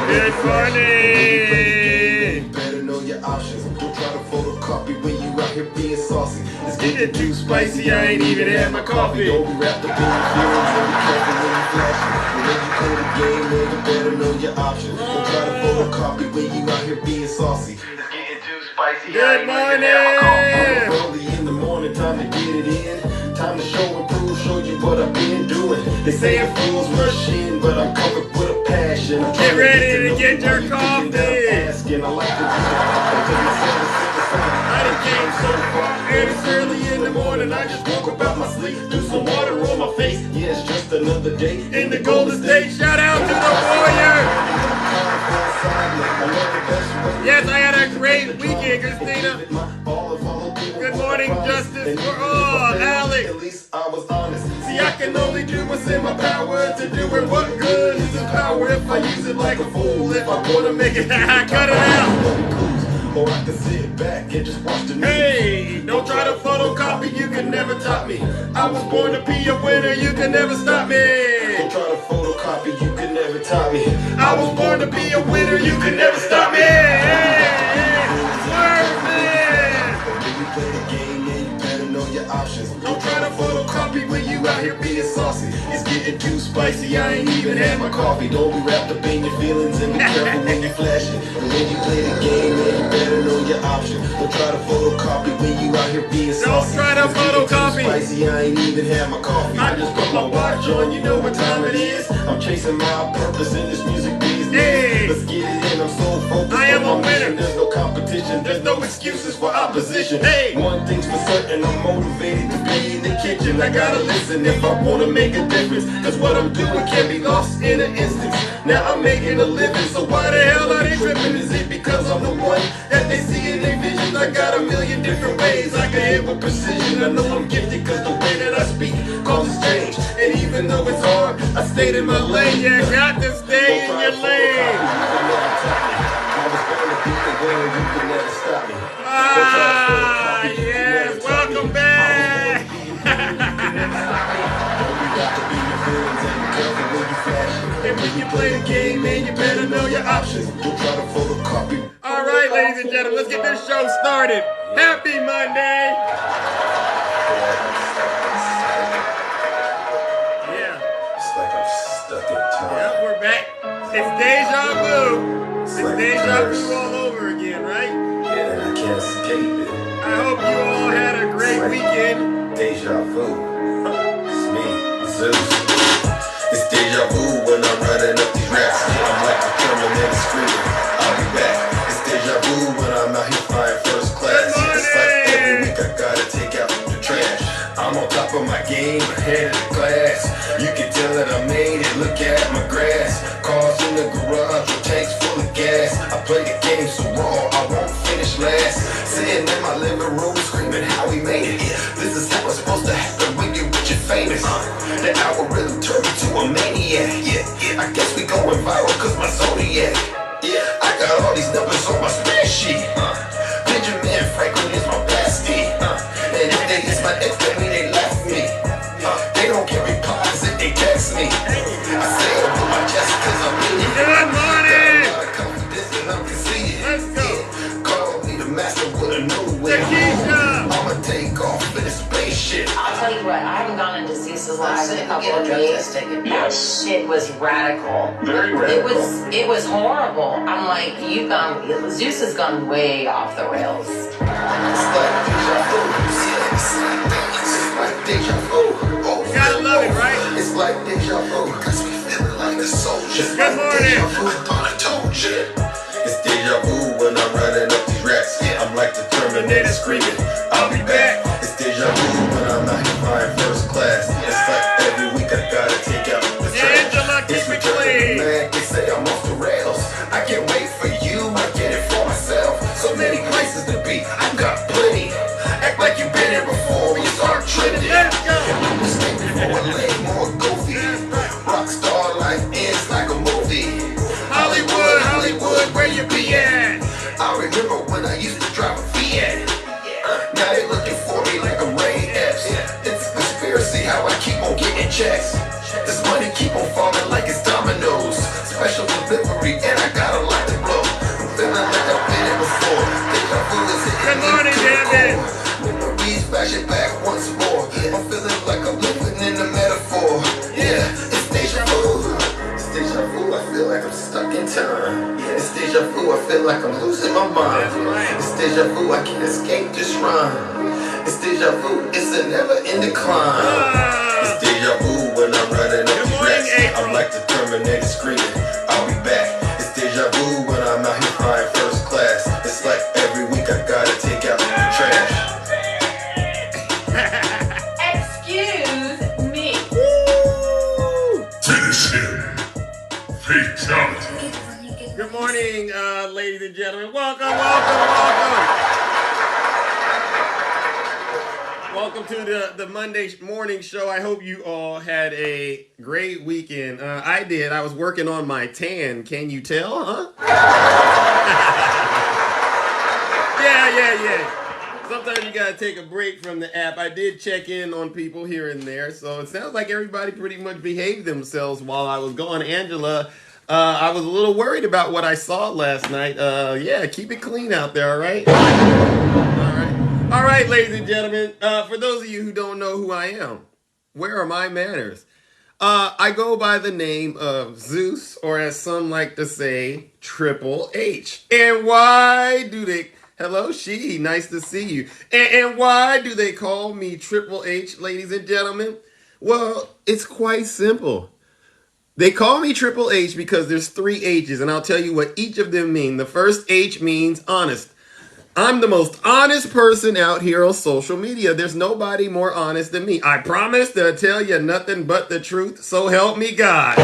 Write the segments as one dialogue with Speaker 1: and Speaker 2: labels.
Speaker 1: Good morning.
Speaker 2: Better know your options. Don't try to photocopy when you out here being saucy.
Speaker 1: It's getting too spicy, I ain't even had my coffee.
Speaker 2: Don't be wrapped up in your feelings and be careful when you flashing. When you play the game, man, you better know your options. Don't try to photocopy when you out here being saucy. It's getting too spicy.
Speaker 1: Good morning.
Speaker 2: Early in the morning, time to get it in. Time to show and prove, show you what I've been doing. They say fools rush in, but I'm coming with a passion.
Speaker 1: Get ready to get your coffee.
Speaker 2: Asking, I like to do
Speaker 1: I done came so far, and it's early in the morning. I just woke up out my sleep, threw some water on my face.
Speaker 2: Yeah, it's just another day
Speaker 1: In the Golden State, shout out to the Warriors. Yes, I had a great weekend, Christina. Good morning, Justice. Alex.
Speaker 2: At least I was honest.
Speaker 1: See, I can only do what's in my power to do it. What good is the power if I use it like a fool? If I want to make it, cut it out.
Speaker 2: Or I can sit back and just watch the news.
Speaker 1: Hey, don't try to photocopy, you can never top me. I was born to be a winner, you can never stop me.
Speaker 2: Don't try to photocopy, you can never top me.
Speaker 1: I was born to be a winner, you can never stop me. Swerve, man.
Speaker 2: When you play the game, man, you better know your options.
Speaker 1: Don't try to photocopy when you out here being saucy. It's getting too spicy, I ain't even had my coffee.
Speaker 2: Don't be wrapped up in your feelings and be careful when you flash it. And when you play the game, man, you better know your options. Don't try to photocopy when you out here being saucy.
Speaker 1: Don't try to
Speaker 2: It's getting too
Speaker 1: photocopy.
Speaker 2: spicy, I ain't even had my coffee. I just put my watch on, you know what time it is. I'm chasing my purpose in this music business.
Speaker 1: Hey.
Speaker 2: Let's get it in, I'm so focused
Speaker 1: I am
Speaker 2: on
Speaker 1: a
Speaker 2: my mission.
Speaker 1: winner.
Speaker 2: There's no competition, there's no excuses for opposition.
Speaker 1: Hey.
Speaker 2: One thing's for certain, I'm motivated to be in the kitchen. I gotta listen if I wanna make a difference. Cause what I'm doing can be lost in an instance. Now I'm making a living, so why the hell are they tripping? Is it because I'm the one that they see in their visions? I got a million different ways I can hit with precision. I know I'm gifted cause the way that I speak causes change. And even though it's hard, I stayed in my lane. You got to stay in your lane. Yes, welcome back. And when you play the game, man, you better know your options. Don't try to photocopy.
Speaker 1: All right, ladies and gentlemen, let's get this show started. Happy Monday. Yeah,
Speaker 2: It's like I'm stuck in time.
Speaker 1: yeah, we're back. It's deja vu. It's
Speaker 2: like
Speaker 1: deja
Speaker 2: curse.
Speaker 1: vu all over again, right?
Speaker 2: Yeah, and I can't escape it.
Speaker 1: I hope you all had a great weekend.
Speaker 2: Deja vu. It's me, Zeus. It's deja vu when I'm running up these raps. I'm like the Terminator screaming, I'll be back. It's deja vu when I'm out here flying first class.
Speaker 1: Good
Speaker 2: It's like every
Speaker 1: morning.
Speaker 2: week I gotta take out the trash. I'm on top of my game, ahead of the class. You can tell that I made it, look at my grass. Cars in the garage, with tanks full of gas. I play the game so raw, I won't finish last. Sitting in my living room screaming how we made it. This is how it's supposed to happen when you're rich and famous. The algorithm turned me to a maniac. Yeah, I guess we going viral cause my zodiac. Yeah, I got all these numbers on my spreadsheet. Benjamin Franklin is my bestie. And if they is my ex, that mean they left me. They don't get replies if they text me. I say it with my chest cause I mean it.
Speaker 1: Good morning.
Speaker 2: Got a lot of confidence and I'm conceited.
Speaker 1: Let's go.
Speaker 2: Call me the master with a new way.
Speaker 1: Takesha.
Speaker 2: I'ma take off in a spaceship.
Speaker 3: I'll tell you what, I haven't gone into Zeus's live in a couple of days.
Speaker 4: Yes.
Speaker 3: It was radical.
Speaker 4: Very radical.
Speaker 3: It was horrible. I'm like, Zeus has gone way off the rails.
Speaker 2: It's like deja vu. It's like deja vu. Oh,
Speaker 1: Gotta love it, right?
Speaker 2: It's like deja vu. Cause we feeling like a soldier.
Speaker 1: Good morning.
Speaker 2: Deja vu. I thought I told you. It's deja vu when I'm running up these raps. I'm like the Terminator screaming, I'll be back. It's deja vu when I'm out here flying first class. It's like every week I gotta take out the trash.
Speaker 1: Angela,
Speaker 2: It's
Speaker 1: keep it
Speaker 2: return
Speaker 1: clean.
Speaker 2: man. They say I'm off the rails. I can't wait for you. I get it for myself. So many places to be. I've got plenty. Act like you've been here before when you start trending.
Speaker 1: Let's go.
Speaker 2: I'm mistaken for a lame or a goofy. Rockstar life ends like a movie.
Speaker 1: Hollywood, Hollywood, where you be at?
Speaker 2: I remember when I used to drive a Fiat. Now they checks. This money keep on falling like it's dominoes. Special delivery, and I got a lot to blow. I'm feeling like I've been here before. Deja vu is hitting.
Speaker 1: Good morning, David.
Speaker 2: Memories flashing back once more. I'm feeling like I'm living in a metaphor. Yeah, it's deja vu. It's deja vu, I feel like I'm stuck in time. It's deja vu, I feel like I'm losing my mind. It's deja vu, I can't escape this rhyme. It's deja vu, it's a never-ending climb. It's deja vu when I'm running up the tracks. I'm like the Terminator screaming, I'll be back. It's deja vu when I'm out here flying first class. It's like every week I gotta take out the trash.
Speaker 3: Excuse me.
Speaker 1: Finish him. Fatality. Good morning, ladies and gentlemen. Welcome. Welcome to the Monday morning show. I hope you all had a great weekend. I did. I was working on my tan. Can you tell, huh? Yeah. Sometimes you gotta take a break from the app. I did check in on people here and there, so it sounds like everybody pretty much behaved themselves while I was gone. Angela, I was a little worried about what I saw last night. Yeah, keep it clean out there, all right? All right, ladies and gentlemen, for those of you who don't know who I am, where are my manners? I go by the name of Zeus, or as some like to say, Triple H. And why do they... Hello, She, nice to see you. And why do they call me Triple H, ladies and gentlemen? Well, it's quite simple. They call me Triple H because there's 3 H's, and I'll tell you what each of them mean. The first H means honest. I'm the most honest person out here on social media. There's nobody more honest than me. I promise to tell you nothing but the truth, so help me God.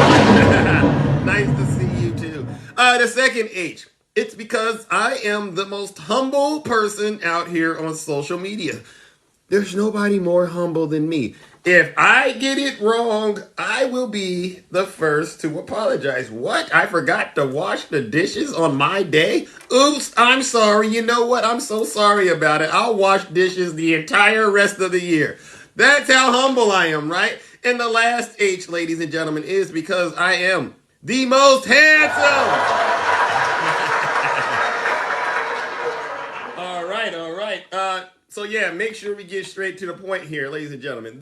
Speaker 1: Nice to see you too. The second H, it's because I am the most humble person out here on social media. There's nobody more humble than me. If I get it wrong, I will be the first to apologize. What? I forgot to wash the dishes on my day? Oops, I'm sorry. You know what? I'm so sorry about it. I'll wash dishes the entire rest of the year. That's how humble I am, right? And the last H, ladies and gentlemen, is because I am the most handsome. All right. So yeah, make sure we get straight to the point here, ladies and gentlemen.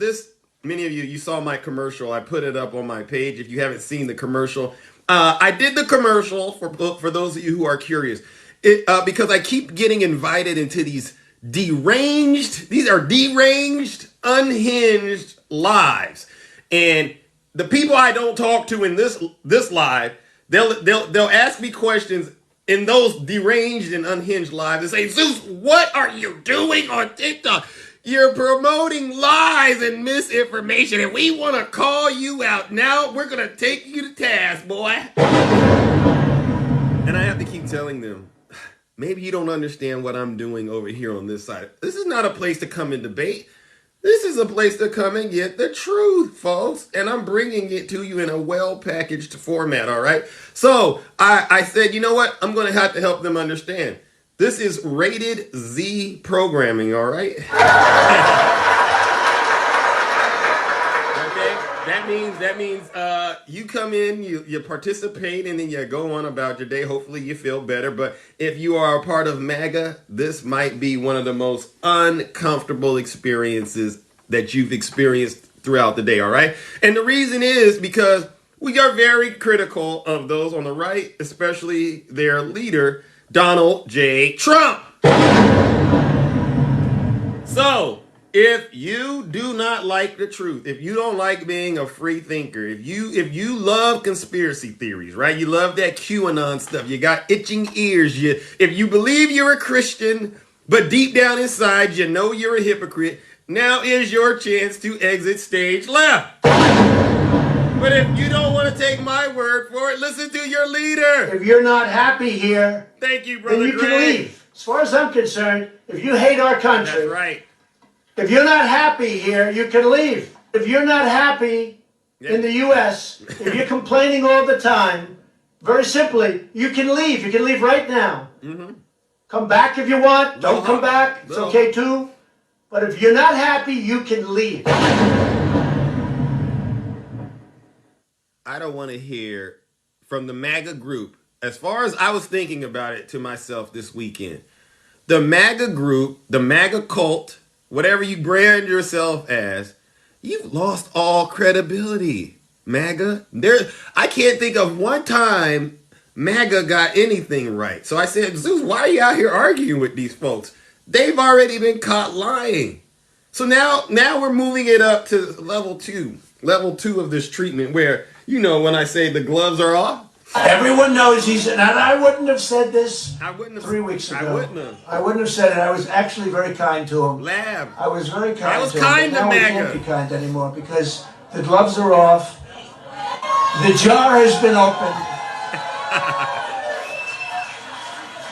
Speaker 1: Many of you saw my commercial. I put it up on my page. If you haven't seen the commercial, I did the commercial for those of you who are curious, because I keep getting invited into these deranged, unhinged lives, and the people I don't talk to in this live, they'll ask me questions in those deranged and unhinged lives and say, Zeus, what are you doing on TikTok? You're promoting lies and misinformation, and we want to call you out. Now we're going to take you to task, boy. And I have to keep telling them, maybe you don't understand what I'm doing over here on this side. This is not a place to come and debate. This is a place to come and get the truth, folks. And I'm bringing it to you in a well-packaged format, all right? So I said, you know what? I'm going to have to help them understand. This is rated Z programming, all right? Okay? That means you come in, you participate, and then you go on about your day. Hopefully you feel better. But if you are a part of MAGA, this might be one of the most uncomfortable experiences that you've experienced throughout the day, all right? And the reason is because we are very critical of those on the right, especially their leader, Donald J. Trump. So, if you do not like the truth, if you don't like being a free thinker, if you love conspiracy theories, right? You love that QAnon stuff. You got itching ears. If you believe you're a Christian, but deep down inside you know you're a hypocrite, now is your chance to exit stage left. But if you don't want to take my word for it, listen to your leader.
Speaker 4: If you're not happy here,
Speaker 1: thank you, brother.
Speaker 4: Then you can leave. As far as I'm concerned, if you hate our country,
Speaker 1: that's right.
Speaker 4: If you're not happy here, you can leave. If you're not happy in the U.S., if you're complaining all the time, very simply, you can leave. You can leave right now. Mm-hmm. Come back if you want. Don't come back. It's okay too. But if you're not happy, you can leave.
Speaker 1: I don't want to hear from the MAGA group. As far as I was thinking about it to myself this weekend, the MAGA group, the MAGA cult, whatever you brand yourself as, you've lost all credibility. MAGA, I can't think of one time MAGA got anything right. So I said, Zeus, why are you out here arguing with these folks? They've already been caught lying. So now we're moving it up to level two of this treatment where, when I say the gloves are off.
Speaker 4: Everyone knows and I wouldn't have said this
Speaker 1: I wouldn't have,
Speaker 4: 3 weeks ago.
Speaker 1: I
Speaker 4: wouldn't have said it. I was actually very kind to him.
Speaker 1: Lab.
Speaker 4: I was very kind to him.
Speaker 1: I was kind to
Speaker 4: MAGA.
Speaker 1: MAGA.
Speaker 4: We can't be kind anymore because the gloves are off. The jar has been opened.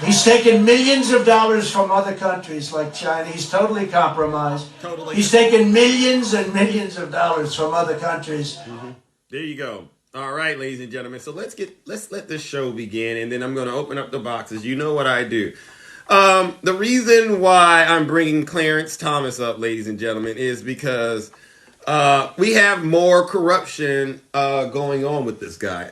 Speaker 4: He's taken millions of dollars from other countries like China. He's totally compromised.
Speaker 1: Totally.
Speaker 4: He's taken millions and millions of dollars from other countries.
Speaker 1: Mm-hmm. There you go. All right, ladies and gentlemen. So let's let this show begin, and then I'm going to open up the boxes. You know what I do. The reason why I'm bringing Clarence Thomas up, ladies and gentlemen, is because we have more corruption going on with this guy.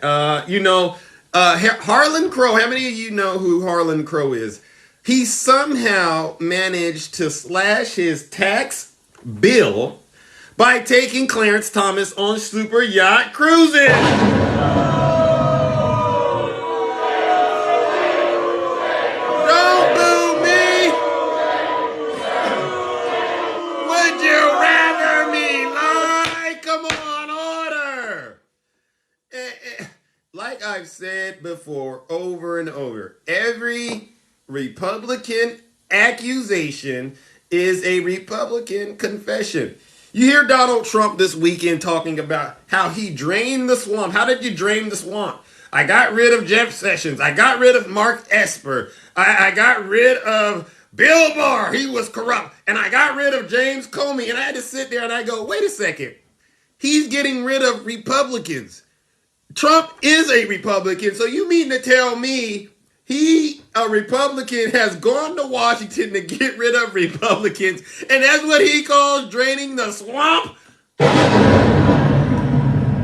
Speaker 1: Harlan Crow. How many of you know who Harlan Crow is? He somehow managed to slash his tax bill by taking Clarence Thomas on super yacht cruising. Don't boo me. Would you rather me lie? Come on, order. Like I've said before, over and over, every Republican accusation is a Republican confession. You hear Donald Trump this weekend talking about how he drained the swamp. How did you drain the swamp? I got rid of Jeff Sessions. I got rid of Mark Esper. I got rid of Bill Barr. He was corrupt. And I got rid of James Comey. And I had to sit there and I go, wait a second. He's getting rid of Republicans. Trump is a Republican. So you mean to tell me a Republican, has gone to Washington to get rid of Republicans, and that's what he calls draining the swamp?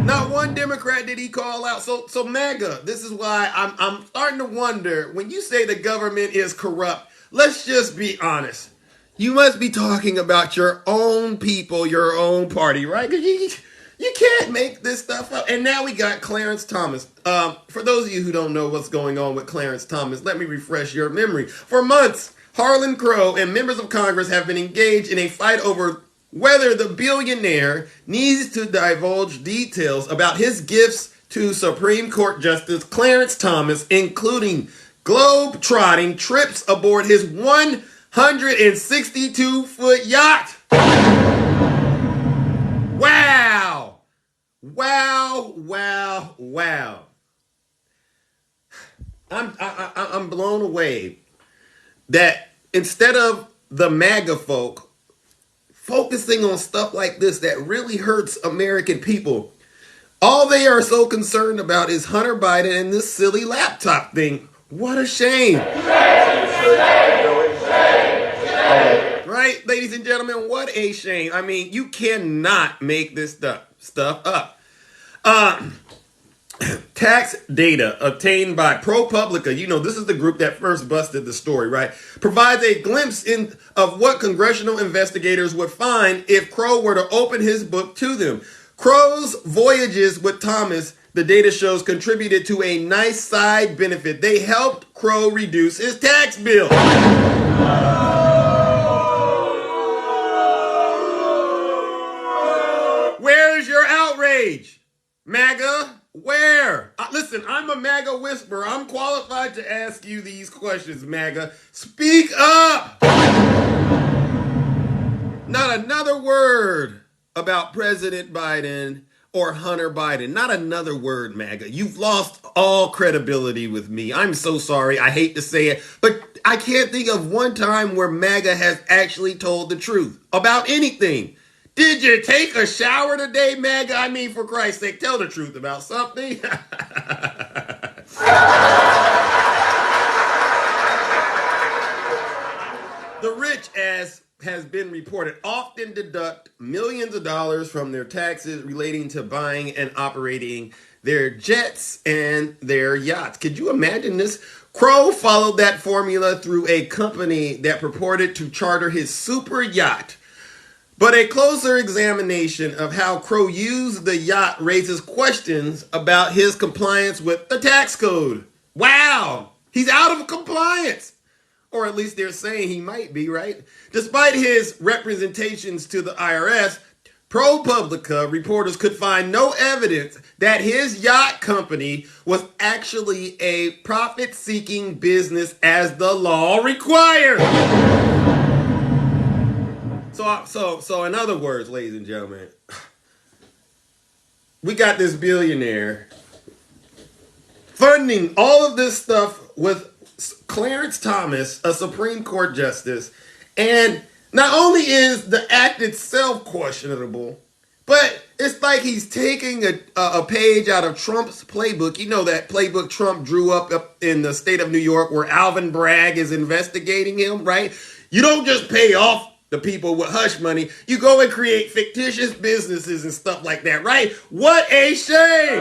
Speaker 1: Not one Democrat did he call out. So MAGA, this is why I'm starting to wonder, when you say the government is corrupt, let's just be honest. You must be talking about your own people, your own party, right? Because you can't make this stuff up. And now we got Clarence Thomas. For those of you who don't know what's going on with Clarence Thomas, let me refresh your memory. For months, Harlan Crow and members of Congress have been engaged in a fight over whether the billionaire needs to divulge details about his gifts to Supreme Court Justice Clarence Thomas, including globe-trotting trips aboard his 162-foot yacht. Wow. I'm blown away that instead of the MAGA folk focusing on stuff like this that really hurts American people, all they are so concerned about is Hunter Biden and this silly laptop thing. What a shame. Right, ladies and gentlemen, what a shame. I mean, you cannot make this stuff up. Tax data obtained by ProPublica, this is the group that first busted the story, right? Provides a glimpse of what congressional investigators would find if Crow were to open his book to them. Crow's voyages with Thomas, the data shows, contributed to a nice side benefit. They helped Crow reduce his tax bill. Where's your outrage? MAGA, where? Listen, I'm a MAGA whisperer. I'm qualified to ask you these questions, MAGA. Speak up! Not another word about President Biden or Hunter Biden. Not another word, MAGA. You've lost all credibility with me. I'm so sorry. I hate to say it, but I can't think of one time where MAGA has actually told the truth about anything. Did you take a shower today, MAGA? I mean, for Christ's sake, tell the truth about something. The rich, as has been reported, often deduct millions of dollars from their taxes relating to buying and operating their jets and their yachts. Could you imagine this? Crow followed that formula through a company that purported to charter his super yacht. But a closer examination of how Crow used the yacht raises questions about his compliance with the tax code. Wow, he's out of compliance. Or at least they're saying he might be, right? Despite his representations to the IRS, ProPublica reporters could find no evidence that his yacht company was actually a profit-seeking business as the law requires. So in other words, ladies and gentlemen, we got this billionaire funding all of this stuff with Clarence Thomas, a Supreme Court justice, and not only is the act itself questionable, but it's like he's taking a page out of Trump's playbook. You know that playbook Trump drew up in the state of New York where Alvin Bragg is investigating him, right? You don't just pay off the people with hush money. You go and create fictitious businesses and stuff like that, right? What a shame!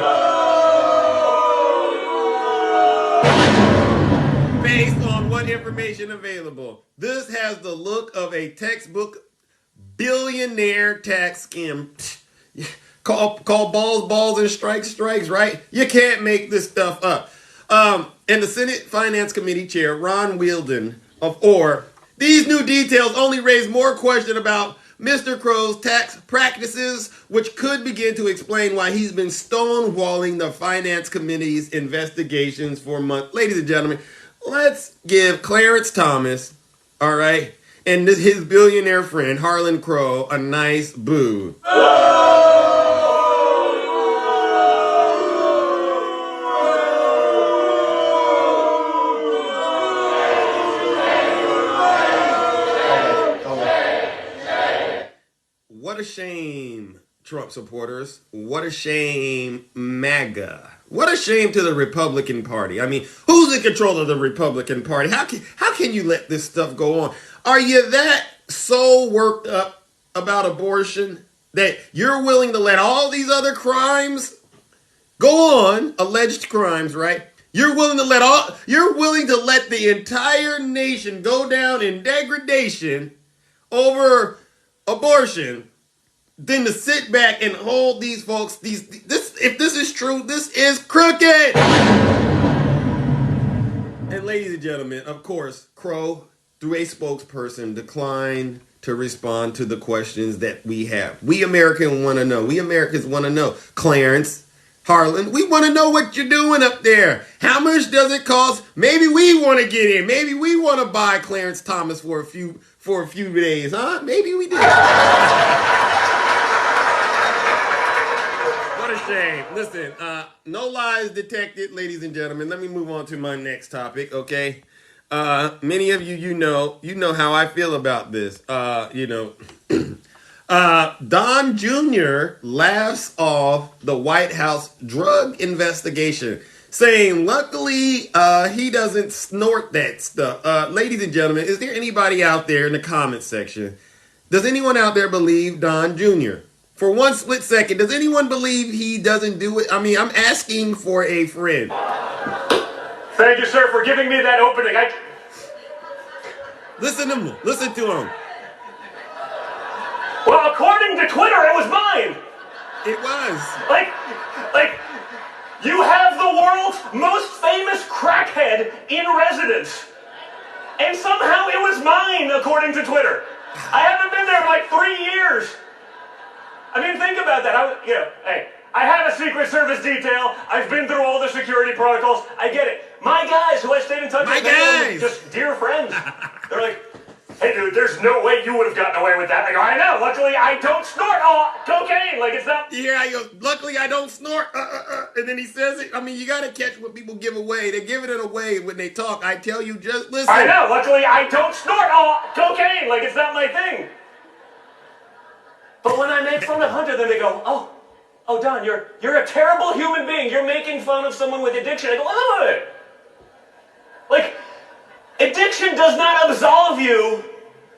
Speaker 1: Based on what information available, this has the look of a textbook billionaire tax scam. Call balls and strikes, right? You can't make this stuff up. And the Senate Finance Committee Chair, Ron Wheeldon of Orr, these new details only raise more question about Mr. Crow's tax practices, which could begin to explain why he's been stonewalling the Finance Committee's investigations for months. Ladies and gentlemen, let's give Clarence Thomas, all right, and his billionaire friend, Harlan Crow, a nice boo. What a shame, Trump supporters. What a shame, MAGA. What a shame to the Republican Party. I mean, who's in control of the Republican Party? How can you let this stuff go on? Are you that so worked up about abortion that you're willing to let all these other crimes go on, alleged crimes, right? You're willing to let the entire nation go down in degradation over abortion, than to sit back and hold these folks, if this is true, this is crooked. And ladies and gentlemen, of course, Crow, through a spokesperson, declined to respond to the questions that we have. We Americans want to know. We Americans want to know. Clarence, Harlan, we want to know what you're doing up there. How much does it cost? Maybe we want to get in. Maybe we want to buy Clarence Thomas for a few days, huh? Maybe we do. What a shame. Listen, no lies detected, ladies and gentlemen. Let me move on to my next topic, okay? Many of you know how I feel about this. Don Jr. laughs off the White House drug investigation, saying luckily he doesn't snort that stuff. Ladies and gentlemen, is there anybody out there in the comment section? Does anyone out there believe Don Jr.? For one split second, does anyone believe he doesn't do it? I mean, I'm asking for a friend.
Speaker 5: Thank you, sir, for giving me that opening.
Speaker 1: Listen to him.
Speaker 5: Well, according to Twitter, it was mine.
Speaker 1: It was.
Speaker 5: Like, you have the world's most famous crackhead in residence. And somehow it was mine, according to Twitter. I haven't been there in like 3 years. I mean, think about that. I have a Secret Service detail. I've been through all the security protocols. I get it. My guys who I stayed in touch with, just dear friends. They're like, hey, dude, there's no way you would have gotten away with that. I go, I know. Luckily, I don't snort cocaine. Like, it's not...
Speaker 1: Yeah, I go, luckily, I don't snort. And then he says it. I mean, you got to catch what people give away. They're giving it away when they talk. I tell you, just listen.
Speaker 5: I know. Luckily, I don't snort cocaine. Like, it's not my thing. But when I make fun of Hunter, then they go, oh, Don, you're a terrible human being. You're making fun of someone with addiction. I go, wait. Like, addiction does not absolve you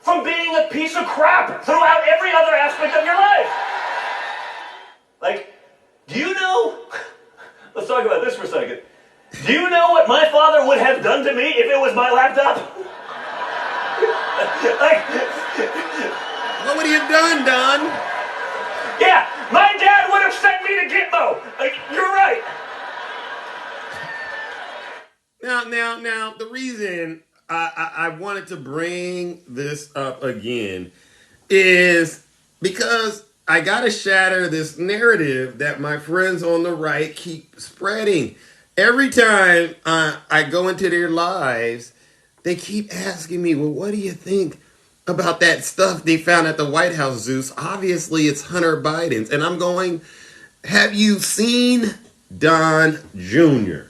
Speaker 5: from being a piece of crap throughout every other aspect of your life. Like, do you know, let's talk about this for a second. Do you know what my father would have done to me if it was my laptop? Like,
Speaker 1: what would he have done, Don?
Speaker 5: Yeah, my dad would have sent me to Gitmo. Like, you're right.
Speaker 1: Now, the reason I wanted to bring this up again is because I gotta shatter this narrative that my friends on the right keep spreading. Every time I go into their lives, they keep asking me, well, what do you think about that stuff they found at the White House, Zeus? Obviously, it's Hunter Biden's. And I'm going, have you seen Don Jr.?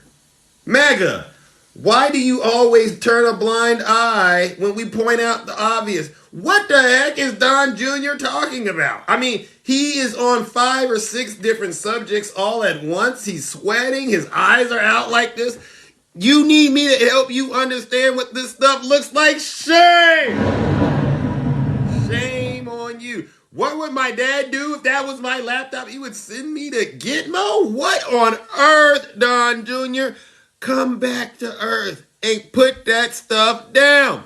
Speaker 1: MAGA, why do you always turn a blind eye when we point out the obvious? What the heck is Don Jr. talking about? I mean, he is on 5 or 6 different subjects all at once. He's sweating. His eyes are out like this. You need me to help you understand what this stuff looks like? Shame! Shame on you. What would my dad do if that was my laptop? He would send me to Gitmo? What on earth, Don Jr.? Come back to earth and put that stuff down.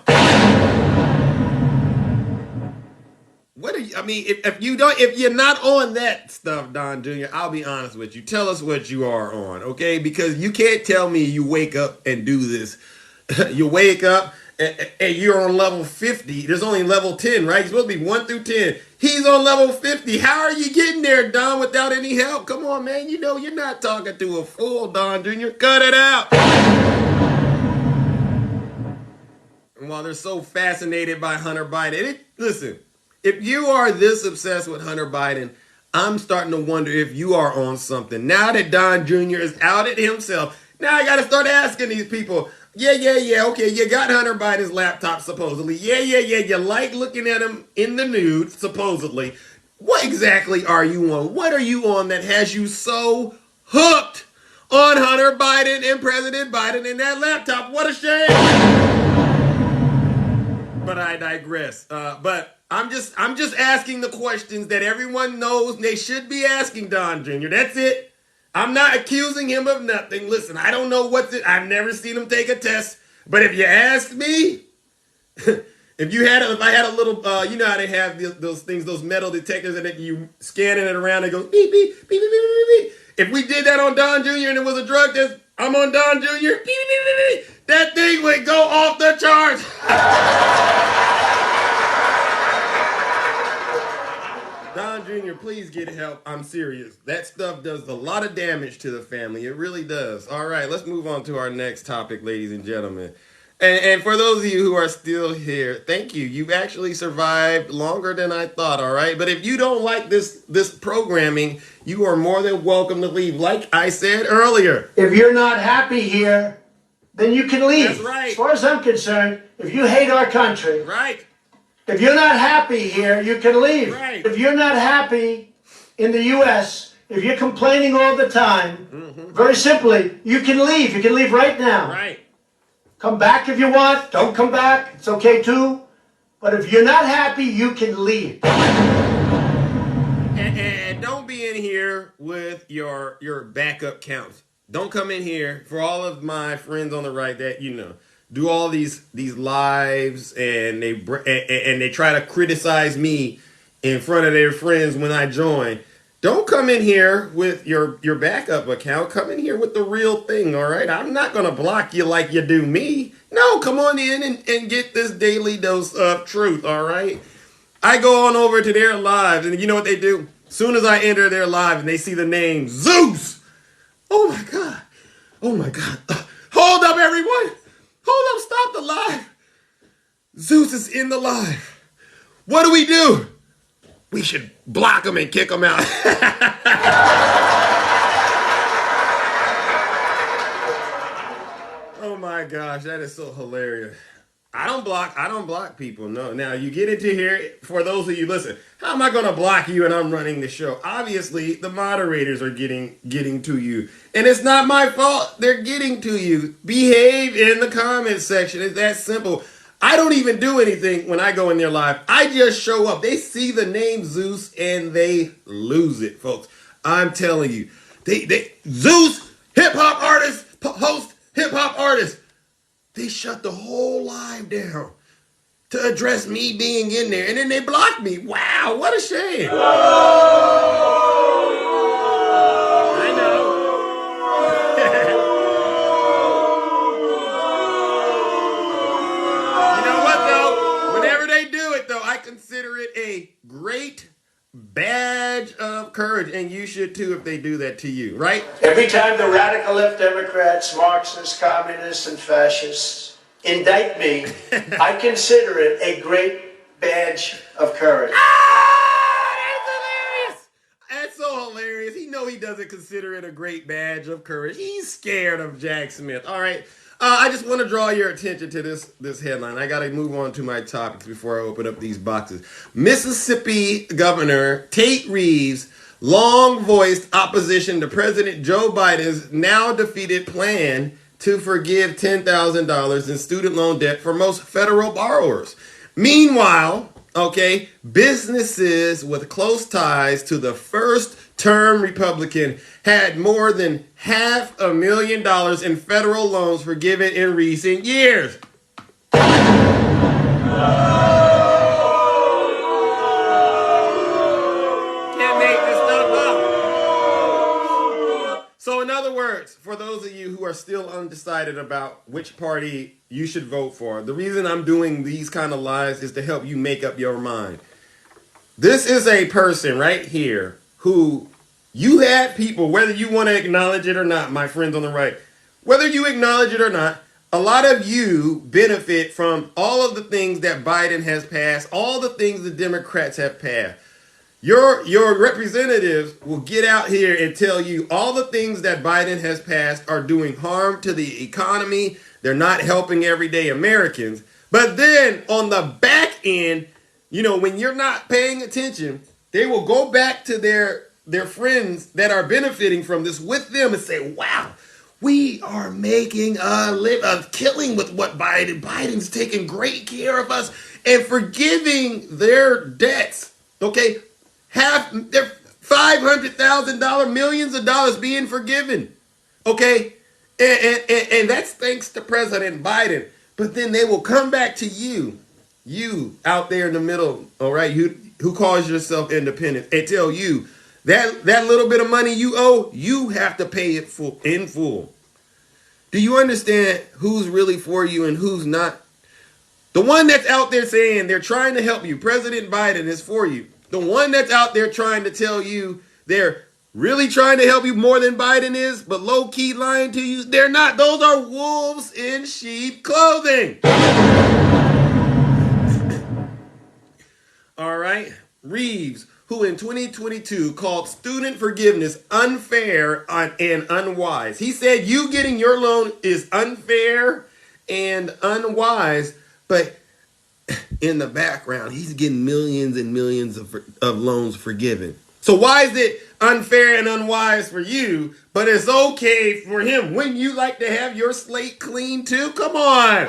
Speaker 1: What are you, I mean, if you're not on that stuff, Don Jr., I'll be honest with you. Tell us what you are on, okay? Because you can't tell me you wake up and do this. You wake up and you're on level 50. There's only level 10, right? You're supposed to be 1 through 10. He's on level 50. How are you getting there, Don, without any help? Come on, man. You know you're not talking to a fool, Don Jr. Cut it out. And while they're so fascinated by Hunter Biden, listen, if you are this obsessed with Hunter Biden, I'm starting to wonder if you are on something. Now that Don Jr. is outed himself, now I got to start asking these people, yeah, okay, you got Hunter Biden's laptop, supposedly. Yeah, you like looking at him in the nude, supposedly. What exactly are you on? What are you on that has you so hooked on Hunter Biden and President Biden and that laptop? What a shame! But I digress. But I'm just asking the questions that everyone knows they should be asking Don Jr. That's it. I'm not accusing him of nothing. Listen, I don't know what's it. I've never seen him take a test. But if you ask me, if I had a little, you know how they have those things, those metal detectors, and then you scanning it around, it goes beep, beep, beep, beep, beep, beep, beep. If we did that on Don Jr. and it was a drug test, I'm on Don Jr. Beep, beep, beep, beep, beep. That thing would go off the charts. Don Jr., please get help. I'm serious. That stuff does a lot of damage to the family. It really does. All right, let's move on to our next topic, ladies and gentlemen. And for those of you who are still here, thank you. You've actually survived longer than I thought, all right? But if you don't like this programming, you are more than welcome to leave. Like I said earlier.
Speaker 4: If you're not happy here, then you can leave.
Speaker 1: That's right.
Speaker 4: As far as I'm concerned, if you hate our country,
Speaker 1: right.
Speaker 4: If you're not happy here, you can leave.
Speaker 1: Right.
Speaker 4: If you're not happy in the U.S., if you're complaining all the time, very simply, you can leave. You can leave right now.
Speaker 1: Right.
Speaker 4: Come back if you want. Don't come back. It's okay too. But if you're not happy, you can leave.
Speaker 1: And don't be in here with your backup counts. Don't come in here for all of my friends on the right that, you know, do all these lives and they try to criticize me in front of their friends when I join. Don't come in here with your backup account. Come in here with the real thing, all right? I'm not going to block you like you do me. No, come on in and get this daily dose of truth, all right? I go on over to their lives, and you know what they do? As soon as I enter their live and they see the name Zeus. Oh, my God. Oh, my God. Hold up, everyone. Hold up, stop the live. Zeus is in the live. What do? We should block him and kick him out. Oh my gosh, that is so hilarious. I don't block people. No. Now you get into here, for those of you, listen, how am I going to block you and I'm running the show? Obviously, the moderators are getting to you. And it's not my fault. They're getting to you. Behave in the comment section. It's that simple. I don't even do anything when I go in their live. I just show up. They see the name Zeus and they lose it, folks. I'm telling you. Zeus, hip hop artist, host, hip hop artist. They shut the whole live down to address me being in there. And then they blocked me. Wow, what a shame. I know. You know what, though? Whenever they do it, though, I consider it a great badge of courage. And you should, too, if they do that to you, right?
Speaker 4: Every time the radical left Democrats, Marxists, communists, and fascists indict me, I consider it a great badge of courage.
Speaker 1: That's hilarious. That's so hilarious. He know he doesn't consider it a great badge of courage. He's scared of Jack Smith. All right. I just want to draw your attention to this headline. I got to move on to my topics before I open up these boxes. Mississippi Governor Tate Reeves long-voiced opposition to President Joe Biden's now-defeated plan to forgive $10,000 in student loan debt for most federal borrowers. Meanwhile, businesses with close ties to the first-term Republican had more than $500,000 in federal loans forgiven in recent years. So in other words, for those of you who are still undecided about which party you should vote for, the reason I'm doing these kind of lives is to help you make up your mind. This is a person right here who you have people, whether you want to acknowledge it or not, my friends on the right, whether you acknowledge it or not, a lot of you benefit from all of the things that Biden has passed, all the things the Democrats have passed. Your representatives will get out here and tell you all the things that Biden has passed are doing harm to the economy. They're not helping everyday Americans. But then on the back end, when you're not paying attention, they will go back to their friends that are benefiting from this with them and say, wow, we are making a killing with what Biden's taking great care of us and forgiving their debts. Okay. Their $500,000, millions of dollars being forgiven. Okay. And that's thanks to President Biden. But then they will come back to you out there in the middle, all right, who calls yourself independent, and tell you that little bit of money you owe, you have to pay it in full. Do you understand who's really for you and who's not? The one that's out there saying they're trying to help you, President Biden, is for you. The one that's out there trying to tell you they're really trying to help you more than Biden is, but low-key lying to you, they're not. Those are wolves in sheep clothing. All right. Reeves, who in 2022 called student forgiveness unfair and unwise. He said you getting your loan is unfair and unwise, but in the background, he's getting millions and millions of loans forgiven. So why is it unfair and unwise for you, but it's okay for him? Wouldn't you like to have your slate clean too? Come on.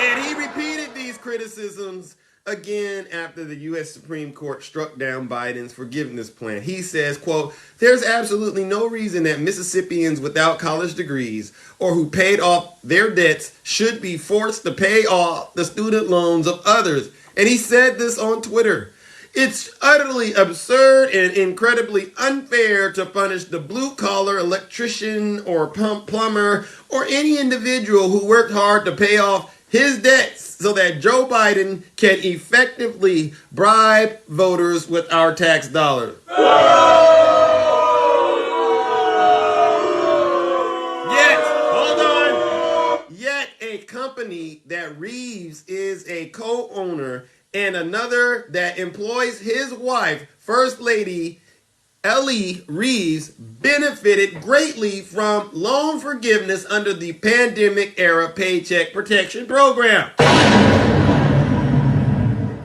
Speaker 1: And he repeated these criticisms again after the U.S. Supreme Court struck down Biden's forgiveness plan. He says, quote, there's absolutely no reason that Mississippians without college degrees or who paid off their debts should be forced to pay off the student loans of others. And he said this on Twitter. It's utterly absurd and incredibly unfair to punish the blue-collar electrician or plumber or any individual who worked hard to pay off his debts so that Joe Biden can effectively bribe voters with our tax dollars. Yet a company that Reeves is a co-owner and another that employs his wife, First Lady Ellie Reeves, benefited greatly from loan forgiveness under the pandemic-era Paycheck Protection Program.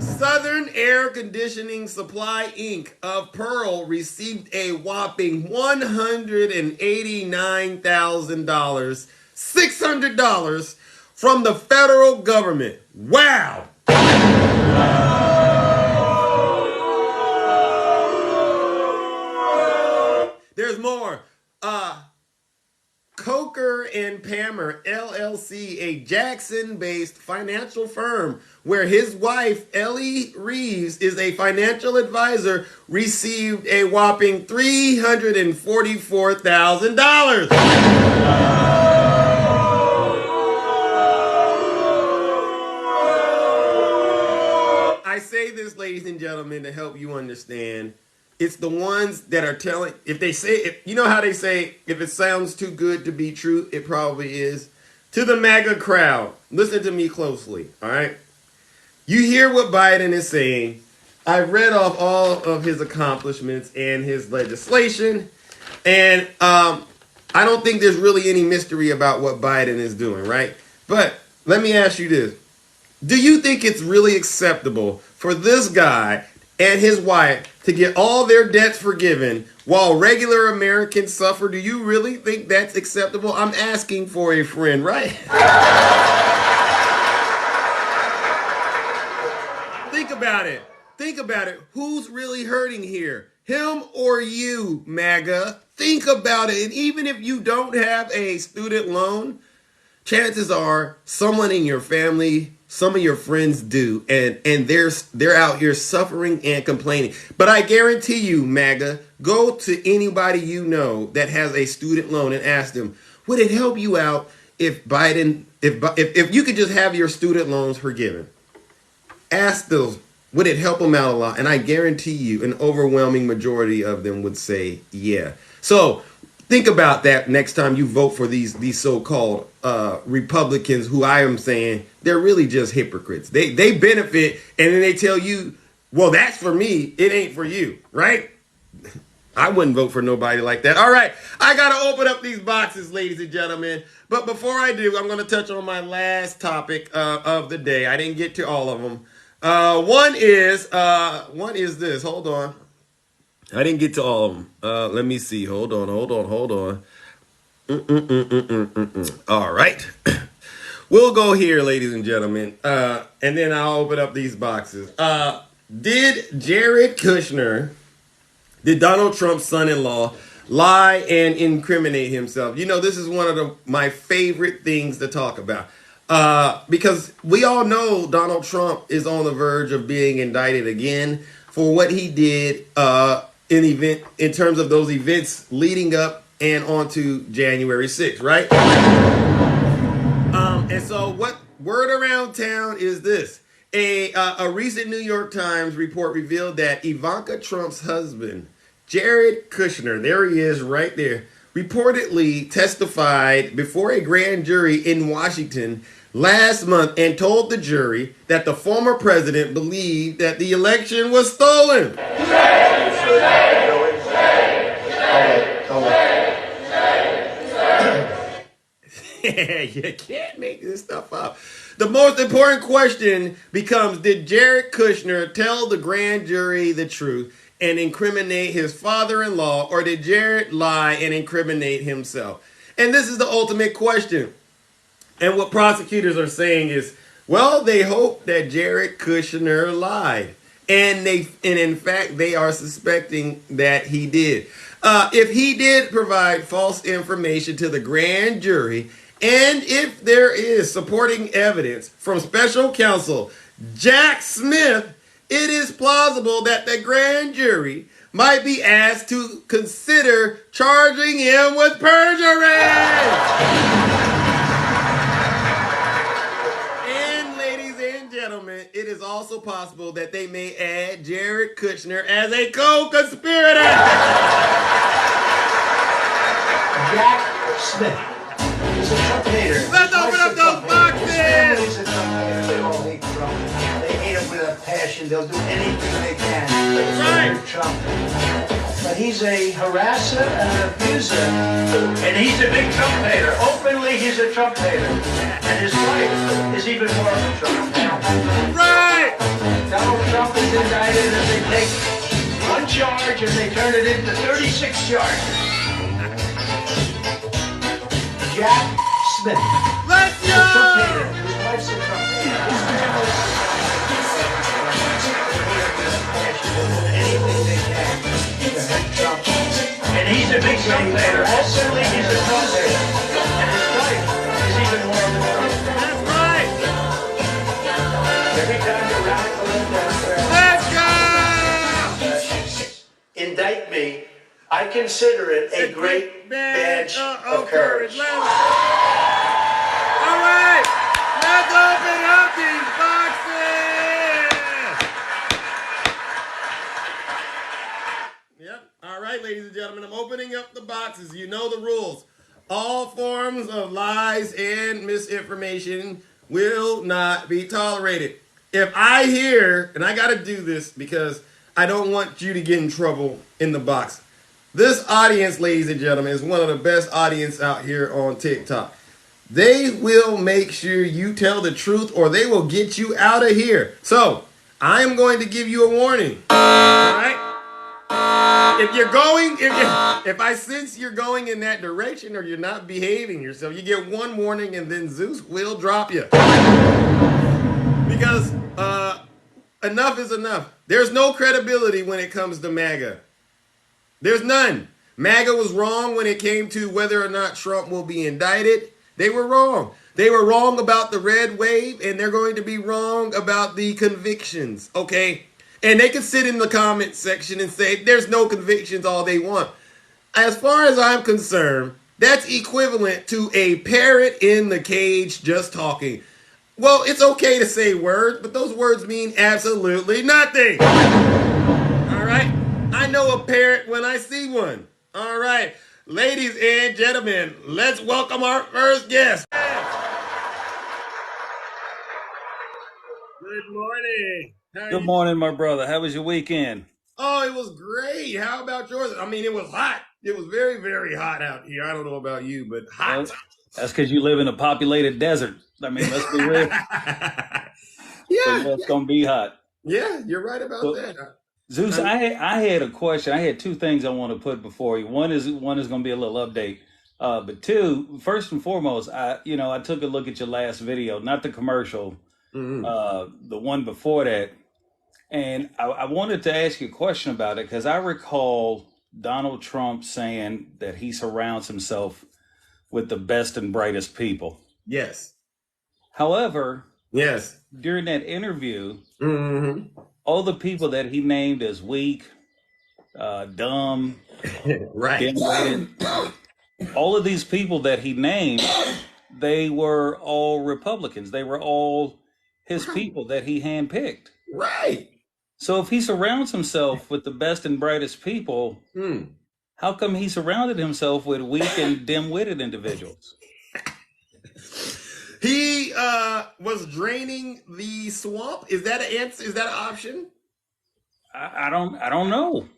Speaker 1: Southern Air Conditioning Supply, Inc. of Pearl received a whopping $189,000 $600 from the federal government. Wow. There's more. Coker and Palmer LLC, a Jackson-based financial firm where his wife, Ellie Reeves, is a financial advisor, received a whopping $344,000. I say this, ladies and gentlemen, to help you understand. It's the ones that are telling, if they say, you know how they say, if it sounds too good to be true, it probably is. To the MAGA crowd, listen to me closely, all right? You hear what Biden is saying. I've read off all of his accomplishments and his legislation, and I don't think there's really any mystery about what Biden is doing, right? But let me ask you this. Do you think it's really acceptable for this guy and his wife to get all their debts forgiven while regular Americans suffer? Do you really think that's acceptable? I'm asking for a friend, right? Think about it. Think about it. Who's really hurting here? Him or you, MAGA? Think about it. And even if you don't have a student loan, chances are someone in your family, some of your friends do, and they're out here suffering and complaining. But I guarantee you, MAGA, go to anybody you know that has a student loan and ask them, would it help you out if you could just have your student loans forgiven? Ask those, would it help them out a lot? And I guarantee you an overwhelming majority of them would say, yeah. So think about that next time you vote for these so-called Republicans who I am saying they're really just hypocrites. They benefit and then they tell you, well, that's for me. It ain't for you, right? I wouldn't vote for nobody like that. All right, I got to open up these boxes, ladies and gentlemen. But before I do, I'm going to touch on my last topic of the day. I didn't get to all of them. One is this. Hold on. I didn't get to all of them. Let me see. Hold on. All right. We'll go here, ladies and gentlemen. And then I'll open up these boxes. Did Jared Kushner, did Donald Trump's son-in-law, lie and incriminate himself? You know, this is one of my favorite things to talk about. Because we all know Donald Trump is on the verge of being indicted again for what he did in terms of those events leading up and on to January 6th, right? And so what word around town is this. A recent New York Times report revealed that Ivanka Trump's husband, Jared Kushner, there he is right there, reportedly testified before a grand jury in Washington last month and told the jury that the former president believed that the election was stolen. You can't make this stuff up. The most important question becomes, did Jared Kushner tell the grand jury the truth and incriminate his father-in-law, or did Jared lie and incriminate himself? And this is the ultimate question. And what prosecutors are saying is, well, they hope that Jared Kushner lied. And in fact, they are suspecting that he did. If he did provide false information to the grand jury, and if there is supporting evidence from special counsel Jack Smith, it is plausible that the grand jury might be asked to consider charging him with perjury. And ladies and gentlemen, it is also possible that they may add Jared Kushner as a co-conspirator.
Speaker 4: Jack Smith. He's a Trump hater.
Speaker 1: Let's open up those boxes.
Speaker 4: He's a Trump hater. They all hate Trump. They hate him with a passion. They'll do anything they can to
Speaker 1: Right.
Speaker 4: Trump. But he's a harasser and an abuser. And he's a big Trump hater. Openly, he's a Trump hater. And his wife is even more of a Trump hater.
Speaker 1: Right.
Speaker 4: Donald Trump is indicted and they take one charge and they turn it into 36 charges. Jack Smith.
Speaker 1: Let's
Speaker 4: He's a trumpeter.
Speaker 1: go!
Speaker 4: His wife's a trumpeter. His family anything they can to hurt Trump. And he's a big trumpeter. Ultimately, he's a trumpeter. And his wife is even more of a trumpeter.
Speaker 1: That's right!
Speaker 4: Every time you're radical and Democrat,
Speaker 1: Let's go!
Speaker 4: indict me, I consider it a great badge of courage.
Speaker 1: All right, let's open up these boxes. Yep. All right, ladies and gentlemen, I'm opening up the boxes. You know the rules. All forms of lies and misinformation will not be tolerated. If I hear, and I got to do this because I don't want you to get in trouble in the box. This audience, ladies and gentlemen, is one of the best audience out here on TikTok. They will make sure you tell the truth or they will get you out of here. So, I'm going to give you a warning. All right? If you're going, if I sense you're going in that direction or you're not behaving yourself, you get one warning and then Zeus will drop you. Because enough is enough. There's no credibility when it comes to MAGA. There's none. MAGA was wrong when it came to whether or not Trump will be indicted. They were wrong. They were wrong about the red wave, and they're going to be wrong about the convictions, okay? And they can sit in the comment section and say there's no convictions all they want. As far as I'm concerned, that's equivalent to a parrot in the cage just talking. Well, it's okay to say words, but those words mean absolutely nothing. All right? I know a parrot when I see one. All right. Ladies and gentlemen, let's welcome our first guest. Good morning.
Speaker 6: Good morning, my brother. How was your weekend?
Speaker 1: Oh, it was great. How about yours? I mean, it was hot. It was very, very hot out here. I don't know about you, but hot.
Speaker 6: Well, that's because you live in a populated desert. I mean, let's be real.
Speaker 1: Yeah.
Speaker 6: It's going to be hot.
Speaker 1: Yeah, you're right about that.
Speaker 6: Zeus, I had a question. I had two things I want to put before you. One is going to be a little update. But two, first and foremost, I took a look at your last video, not the commercial, the one before that. And I wanted to ask you a question about it because I recall Donald Trump saying that he surrounds himself with the best and brightest people.
Speaker 1: Yes.
Speaker 6: However,
Speaker 1: Yes.
Speaker 6: during that interview, all the people that he named as weak, dumb,
Speaker 1: Right.
Speaker 6: dim-witted, all of these people that he named, they were all Republicans. They were all his people that he handpicked.
Speaker 1: Right.
Speaker 6: So if he surrounds himself with the best and brightest people, how come he surrounded himself with weak and dim-witted individuals?
Speaker 1: He was draining the swamp. Is that an answer? Is that an option?
Speaker 6: I don't know.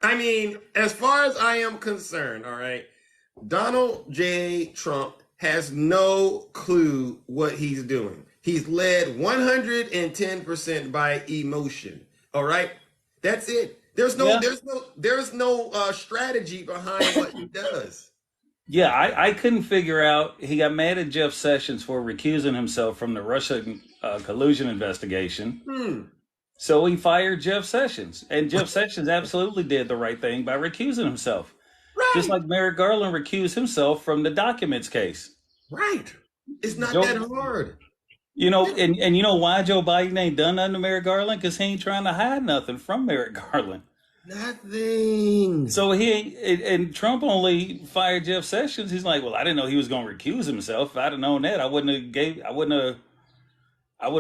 Speaker 1: I mean, as far as I am concerned, all right, Donald J. Trump has no clue what he's doing. He's led 110% by emotion. All right, that's it. There's no strategy behind what he does.
Speaker 6: Yeah, I couldn't figure out. He got mad at Jeff Sessions for recusing himself from the Russian collusion investigation. So he fired Jeff Sessions. And Jeff Sessions absolutely did the right thing by recusing himself.
Speaker 1: Right.
Speaker 6: Just like Merrick Garland recused himself from the documents case.
Speaker 1: Right. It's not that hard.
Speaker 6: You know, and you know why Joe Biden ain't done nothing to Merrick Garland? Because he ain't trying to hide nothing from Merrick Garland.
Speaker 1: Nothing.
Speaker 6: So and Trump only fired Jeff Sessions. He's like, well, I didn't know he was going to recuse himself. If I'd have known that, I would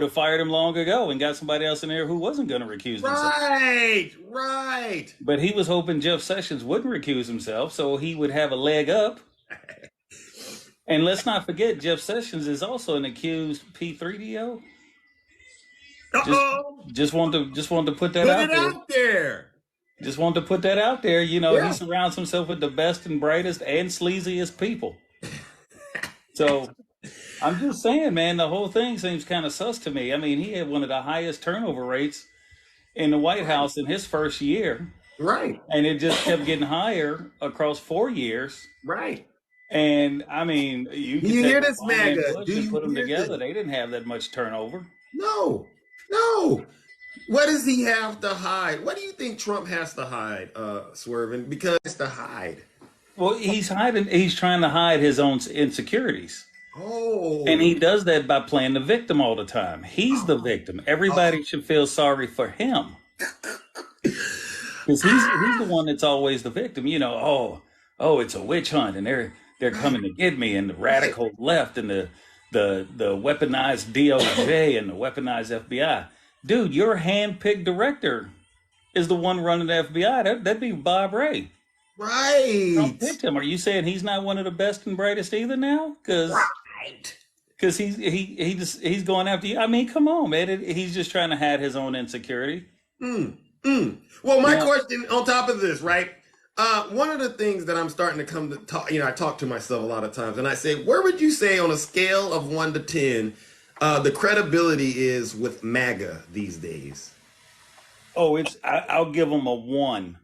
Speaker 6: have fired him long ago and got somebody else in there who wasn't going to recuse himself.
Speaker 1: Right.
Speaker 6: But he was hoping Jeff Sessions wouldn't recuse himself, so he would have a leg up. And let's not forget, Jeff Sessions is also an accused P3DO. Just want to put that out there. Just want to put that out there. You know, He surrounds himself with the best and brightest and sleaziest people. So I'm just saying, man, the whole thing seems kind of sus to me. I mean, he had one of the highest turnover rates in the White House in his first year.
Speaker 1: Right.
Speaker 6: And it just kept getting higher across 4 years.
Speaker 1: Right.
Speaker 6: And I mean, you
Speaker 1: Do
Speaker 6: could
Speaker 1: you
Speaker 6: take
Speaker 1: hear this,
Speaker 6: Obama and
Speaker 1: MAGA?
Speaker 6: Bush
Speaker 1: Do
Speaker 6: and
Speaker 1: you
Speaker 6: put them
Speaker 1: hear this?
Speaker 6: together. They didn't have that much turnover.
Speaker 1: No, no. What does he have to hide? What do you think Trump has to hide, Swervin? Because he has to hide.
Speaker 6: Well, he's hiding. He's trying to hide his own insecurities, and he
Speaker 1: Oh,
Speaker 6: does that by playing the victim all the time. He's the victim. Everybody should feel sorry for him because he's the one that's always the victim. You know, oh, it's a witch hunt, and they're coming to get me, and the
Speaker 1: right.
Speaker 6: radical left, and the weaponized DOJ and the weaponized FBI. Dude, your hand-picked director is the one running the FBI. That'd be Bob Ray. Trump
Speaker 1: Right.
Speaker 6: picked him. Are you saying he's not one of the best and brightest either now?
Speaker 1: Right.
Speaker 6: Because he's going after you. I mean, come on, man. He's just trying to hide his own insecurity.
Speaker 1: Mm, Well, my
Speaker 6: Now,
Speaker 1: question on top of this, right? One of the things that I'm starting to come to talk, I talk to myself a lot of times, and I say, where would you say on a scale of 1 to 10, the credibility is with MAGA these days?
Speaker 6: I'll give him a 1.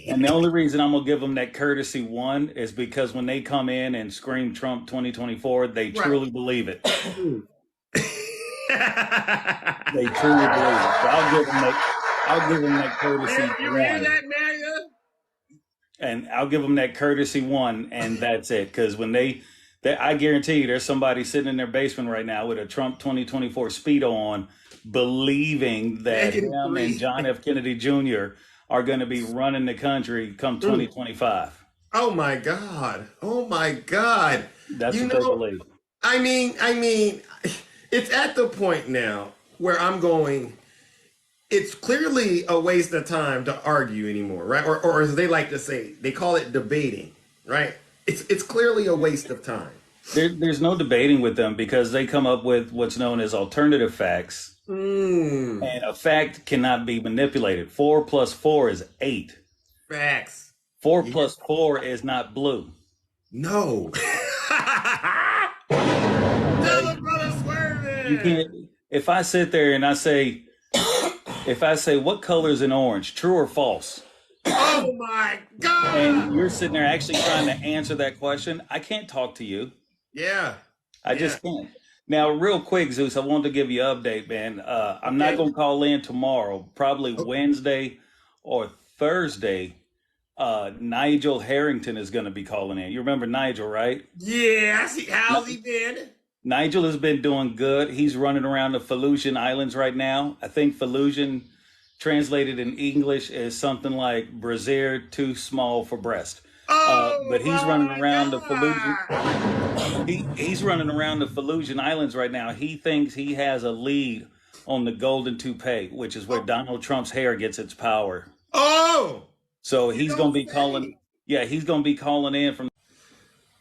Speaker 6: And the only reason I'm gonna give them that courtesy 1 is because when they come in and scream Trump 2024, they
Speaker 1: Right.
Speaker 6: truly believe it.
Speaker 1: Mm.
Speaker 6: They truly believe it. So I'll give them that courtesy
Speaker 1: You hear
Speaker 6: 1.
Speaker 1: that, MAGA?
Speaker 6: And I'll give them that courtesy 1, and that's it. Because when I guarantee you, there's somebody sitting in their basement right now with a Trump 2024 Speedo on, believing that him and
Speaker 1: -3.
Speaker 6: John F. Kennedy Jr. are going to be running the country come 2025.
Speaker 1: Oh my God. Oh my God.
Speaker 6: That's
Speaker 1: You
Speaker 6: what they
Speaker 1: know,
Speaker 6: believe.
Speaker 1: I mean, it's at the point now where I'm going, it's clearly a waste of time to argue anymore, right? Or as they like to say, they call it debating, right? It's clearly a waste of time.
Speaker 6: There's no debating with them because they come up with what's known as alternative facts.
Speaker 1: Mm,
Speaker 6: And a fact cannot be manipulated. 4 plus 4 is 8.
Speaker 1: facts.
Speaker 6: 4
Speaker 1: Yeah.
Speaker 6: plus 4 is not blue.
Speaker 1: No. Tell the brother
Speaker 6: You
Speaker 1: swerving.
Speaker 6: can't. If I sit there and if I say what color is an orange, true or false,
Speaker 1: Oh my
Speaker 6: and
Speaker 1: God.
Speaker 6: you're sitting there actually trying to answer that question, I can't talk to you.
Speaker 1: Yeah.
Speaker 6: I
Speaker 1: Yeah.
Speaker 6: just can't. Now, real quick, Zeus, I wanted to give you an update, man. I'm not
Speaker 1: Okay.
Speaker 6: going to call in tomorrow. Probably
Speaker 1: Oh,
Speaker 6: Wednesday or Thursday. Nigel Harrington is going to be calling in. You remember Nigel, right?
Speaker 1: yeah. I see. How's he
Speaker 6: Ni-
Speaker 1: been?
Speaker 6: Nigel has been doing good. He's running around the Felucian Islands right now. I think Felucian, translated in English, is something like brassiere too small for breast.
Speaker 1: Oh
Speaker 6: But he's running
Speaker 1: my
Speaker 6: around the Felucian.
Speaker 1: God.
Speaker 6: He's running around the Felucian Islands right now. He thinks he has a lead on the Golden Toupee, which is where Donald Trump's hair gets its power.
Speaker 1: Oh,
Speaker 6: So
Speaker 1: you
Speaker 6: he's going
Speaker 1: don't
Speaker 6: to be calling.
Speaker 1: say.
Speaker 6: Yeah, he's going to be calling in from.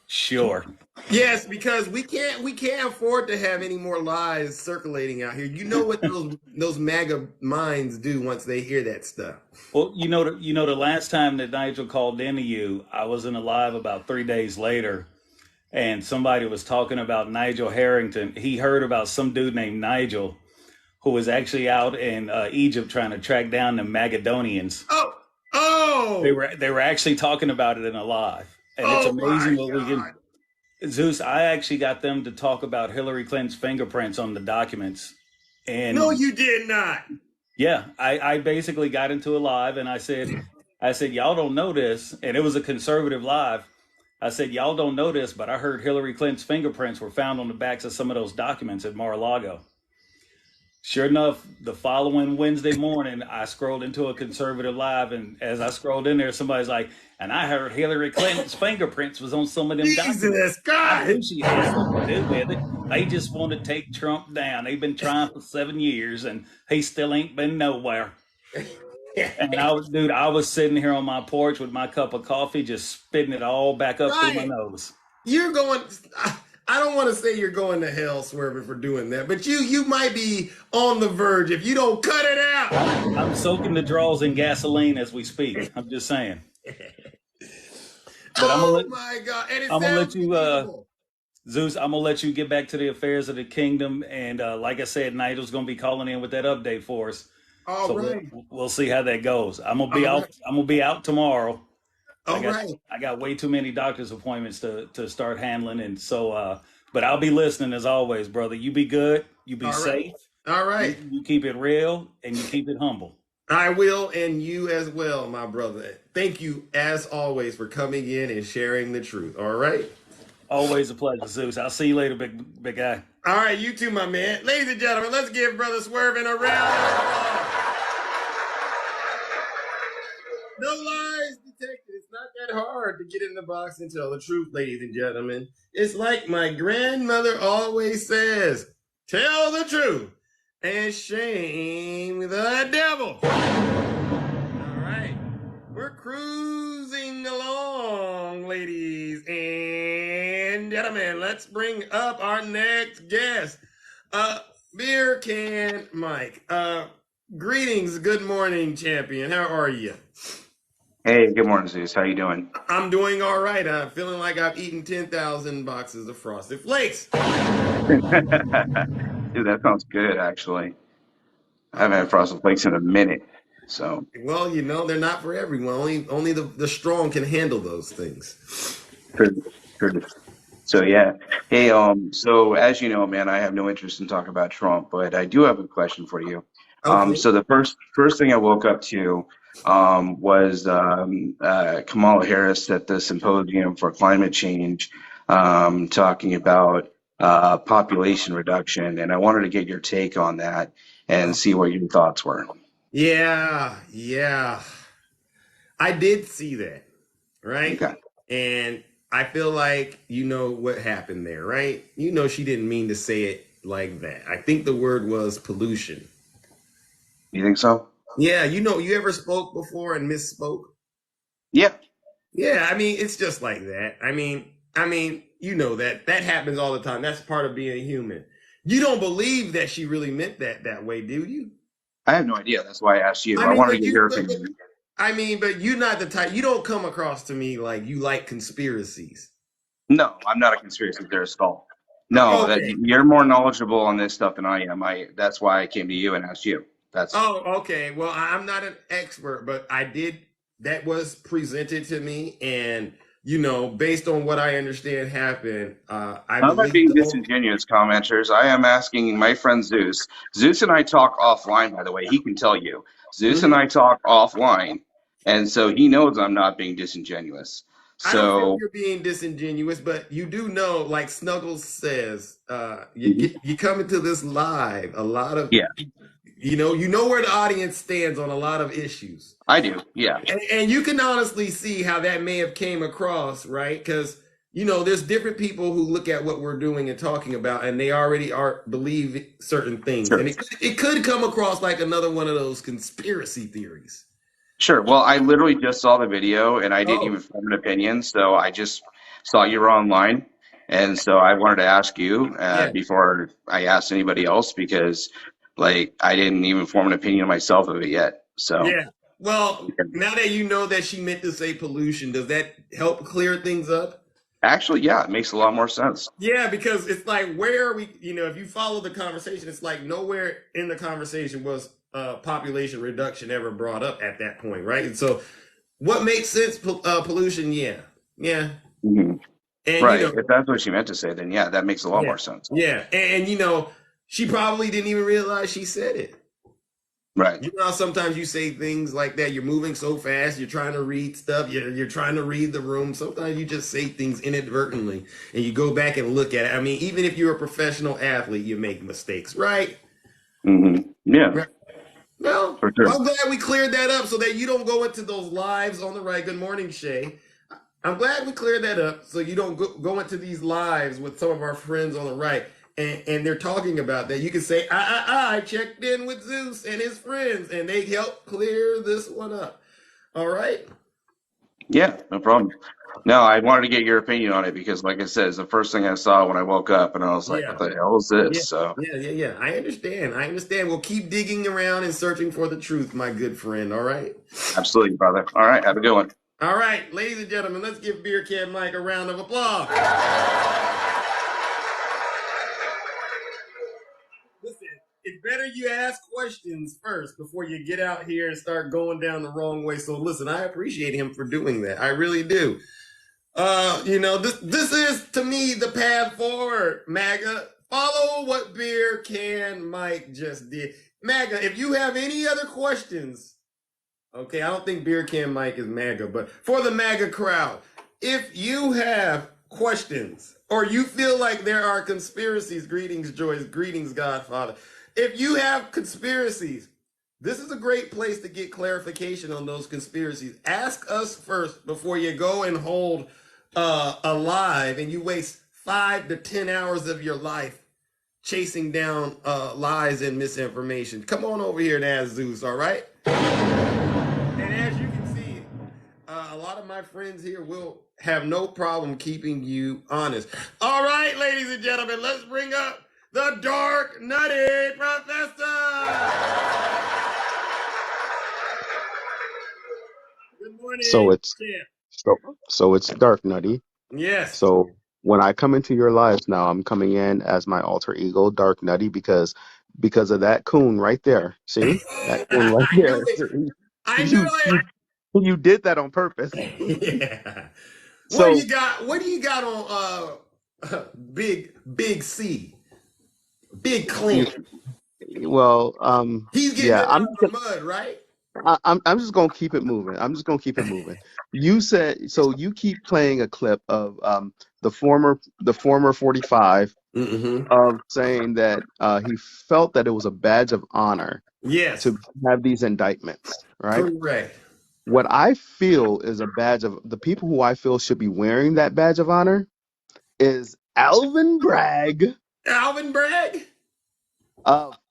Speaker 6: Sure.
Speaker 1: Yes, because we can't afford to have any more lies circulating out here. You know what those MAGA minds do once they hear that stuff.
Speaker 6: Well, the last time that Nigel called into you, I was in a live about 3 days later, and somebody was talking about Nigel Harrington. He heard about some dude named Nigel who was actually out in Egypt trying to track down the Magadonians.
Speaker 1: Oh,
Speaker 6: They
Speaker 1: oh,
Speaker 6: were actually talking about it in a live, and it's
Speaker 1: oh my
Speaker 6: amazing what we can.
Speaker 1: God.
Speaker 6: Zeus, I actually got them to talk about Hillary Clinton's fingerprints on the documents,
Speaker 1: No,
Speaker 6: and
Speaker 1: you did not.
Speaker 6: yeah, I basically got into a live, and I said, y'all don't know this, and it was a conservative live. I said, y'all don't know this, but I heard Hillary Clinton's fingerprints were found on the backs of some of those documents at Mar-a-Lago. Sure enough, the following Wednesday morning, I scrolled into a conservative live, and as I scrolled in there, somebody's like, and I heard Hillary Clinton's fingerprints was on some of them documents.
Speaker 1: Jesus
Speaker 6: I knew
Speaker 1: God.
Speaker 6: she had something to do with it. They just want to take Trump down. They've been trying for 7 years, and he still ain't been nowhere. And I was sitting here on my porch with my cup of coffee, just spitting it all back up through my
Speaker 1: Right.
Speaker 6: nose.
Speaker 1: You're going. I don't want to say you're going to hell, Swerving, for doing that, but you might be on the verge if you don't cut it out.
Speaker 6: I'm soaking the draws in gasoline as we speak. I'm just saying. But
Speaker 1: Oh my God! And it
Speaker 6: I'm gonna let
Speaker 1: sounds
Speaker 6: you,
Speaker 1: believable.
Speaker 6: Zeus. I'm gonna let you get back to the affairs of the kingdom, and like I said, Nigel's gonna be calling in with that update for us.
Speaker 1: All
Speaker 6: So
Speaker 1: right.
Speaker 6: we'll see how that goes. I'm gonna be
Speaker 1: All
Speaker 6: out.
Speaker 1: right.
Speaker 6: I'm gonna be out tomorrow. I
Speaker 1: All
Speaker 6: got
Speaker 1: right.
Speaker 6: I got way too many doctor's appointments to start handling, and so but I'll be listening as always, brother. You be good, you be
Speaker 1: All right.
Speaker 6: safe,
Speaker 1: All right.
Speaker 6: you keep it real, and you keep it humble.
Speaker 1: I will, and you as well, my brother. Thank you, as always, for coming in and sharing the truth. All right.
Speaker 6: Always a pleasure, Zeus. I'll see you later, big guy.
Speaker 1: All right, you too, my man. Ladies and gentlemen, let's give Brother Swerving a round of applause. No lies detected. It's not that hard to get in the box and tell the truth, ladies and gentlemen. It's like my grandmother always says, tell the truth and shame the devil. All right. We're cruising along, ladies and gentlemen. Let's bring up our next guest. Beer Can Mike. Greetings, good morning, champion. How are you?
Speaker 7: Hey, good morning, Zeus. How you doing?
Speaker 1: I'm doing all right. I'm feeling like I've eaten 10,000 boxes of Frosted Flakes.
Speaker 7: Dude, that sounds good, actually. I haven't had Frosted Flakes in a minute, so
Speaker 1: Well, you know, they're not for everyone. Only the strong can handle those things.
Speaker 7: true, true. So yeah. Hey, so as you know, man, I have no interest in talking about Trump, but I do have a question for you.
Speaker 1: Okay.
Speaker 7: So the first thing I woke up to was Kamala Harris at the Symposium for Climate Change, talking about population reduction, and I wanted to get your take on that and see what your thoughts were.
Speaker 1: Yeah. I did see that, right?
Speaker 7: Okay.
Speaker 1: And I feel like you know what happened there, right? You know she didn't mean to say it like that. I think the word was pollution.
Speaker 7: You think so?
Speaker 1: Yeah, you know, you ever spoke before and misspoke?
Speaker 7: Yeah.
Speaker 1: Yeah, I mean, it's just like that. I mean, you know that happens all the time. That's part of being human. You don't believe that she really meant that way, do you?
Speaker 7: I have no idea. That's why I asked you.
Speaker 1: I
Speaker 7: I
Speaker 1: mean,
Speaker 7: wanted
Speaker 1: but
Speaker 7: to get
Speaker 1: you,
Speaker 7: your
Speaker 1: but,
Speaker 7: opinion.
Speaker 1: but you're not the type. You don't come across to me like you like conspiracies.
Speaker 7: No, I'm not a conspiracy theorist at all. No, that
Speaker 1: Okay.
Speaker 7: you're more knowledgeable on this stuff than I am. That's why I came to you and asked you. That's
Speaker 1: Oh, okay. Well, I'm not an expert, but I did. That was presented to me, and you know, based on what I understand happened, I
Speaker 7: I'm not
Speaker 1: believe
Speaker 7: being
Speaker 1: the whole.
Speaker 7: disingenuous, commenters. I am asking my friend Zeus. Zeus and I talk offline, by the way. He can tell you. Zeus and
Speaker 1: Mhm.
Speaker 7: I talk offline, and so he knows I'm not being disingenuous.
Speaker 1: I don't think
Speaker 7: So
Speaker 1: you're being disingenuous, but you do know, like Snuggles says, you come into this live. A lot of
Speaker 7: yeah,
Speaker 1: you know where the audience stands on a lot of issues.
Speaker 7: I do. Yeah,
Speaker 1: And you can honestly see how that may have came across, right? Because you know, there's different people who look at what we're doing and talking about, and they already are believe certain things,
Speaker 7: sure.
Speaker 1: and it could come across like another one of those conspiracy theories.
Speaker 7: Sure. Well, I literally just saw the video and I didn't
Speaker 1: Oh,
Speaker 7: even form an opinion. So I just saw you were online. And so I wanted to ask you
Speaker 1: yeah,
Speaker 7: before I asked anybody else because, like, I didn't even form an opinion myself of it yet. So,
Speaker 1: yeah. Well, now that you know that she meant to say pollution, does that help clear things up?
Speaker 7: actually, yeah, it makes a lot more sense.
Speaker 1: Yeah, because it's like where are we, you know, if you follow the conversation, it's like nowhere in the conversation was population reduction ever brought up at that point, right? And so what makes sense? Pollution, yeah,
Speaker 7: hmm
Speaker 1: and you
Speaker 7: Right.
Speaker 1: know,
Speaker 7: If that's what she meant to say, then yeah, that makes a lot
Speaker 1: yeah,
Speaker 7: more sense.
Speaker 1: yeah, and you know, she probably didn't even realize she said it.
Speaker 7: Right.
Speaker 1: You know how sometimes you say things like that. You're moving so fast. You're trying to read stuff. You're trying to read the room. Sometimes you just say things inadvertently, and you go back and look at it. I mean, even if you're a professional athlete, you make mistakes, right?
Speaker 7: Yeah,
Speaker 1: Right. Well,
Speaker 7: for sure.
Speaker 1: I'm glad we cleared that up so that you don't go into those lives on the right. Good morning, Shay. I'm glad we cleared that up so you don't go into these lives with some of our friends on the right and they're talking about that. You can say, I checked in with Zeus and his friends and they helped clear this one up. All right?
Speaker 7: Yeah, no problem. No, I wanted to get your opinion on it because, like I said, it's the first thing I saw when I woke up, and I was like,
Speaker 1: Yeah.
Speaker 7: "What the hell is
Speaker 1: Yeah.
Speaker 7: this?" So,
Speaker 1: Yeah. I understand. We'll keep digging around and searching for the truth, my good friend. All right?
Speaker 7: absolutely, brother. All right, have a good one.
Speaker 1: All right, ladies and gentlemen, let's give Beer Can Mike a round of applause. Listen, it's been better you ask questions first before you get out here and start going down the wrong way. So listen, I appreciate him for doing that. I really do. This is to me the path forward, MAGA. Follow what Beer Can Mike just did. MAGA, if you have any other questions, okay, I don't think Beer Can Mike is MAGA, but for the MAGA crowd, if you have questions or you feel like there are conspiracies, greetings, Joyce, greetings, Godfather. If you have conspiracies, this is a great place to get clarification on those conspiracies. Ask us first before you go and hold a live and you waste 5 to 10 hours of your life chasing down lies and misinformation. Come on over here and ask Zeus, all right? And as you can see, a lot of my friends here will have no problem keeping you honest. All right, ladies and gentlemen, let's bring up the Dark Nutty Professor. Good morning,
Speaker 8: So it's
Speaker 1: champ.
Speaker 8: so it's Dark Nutty.
Speaker 1: Yes.
Speaker 8: So when I come into your lives now, I'm coming in as my alter ego, Dark Nutty, because of that coon right there. See that coon right
Speaker 1: I knew
Speaker 8: there.
Speaker 1: it.
Speaker 8: See?
Speaker 1: I knew
Speaker 8: You
Speaker 1: it.
Speaker 8: you did that on purpose.
Speaker 1: Yeah. What do
Speaker 8: So
Speaker 1: you got? What do you got on Big C? Big Clint.
Speaker 8: well,
Speaker 1: He's getting
Speaker 8: yeah,
Speaker 1: it out of the mud, right?
Speaker 8: I'm just gonna keep it moving. I'm just gonna keep it moving. You said so. You keep playing a clip of the former 45
Speaker 1: Mm-hmm.
Speaker 8: of saying that he felt that it was a badge of honor
Speaker 1: Yes.
Speaker 8: to have these indictments, right?
Speaker 1: Correct.
Speaker 8: What I feel is a badge of the people who I feel should be wearing that badge of honor is Alvin Bragg,
Speaker 1: Alvin Bragg.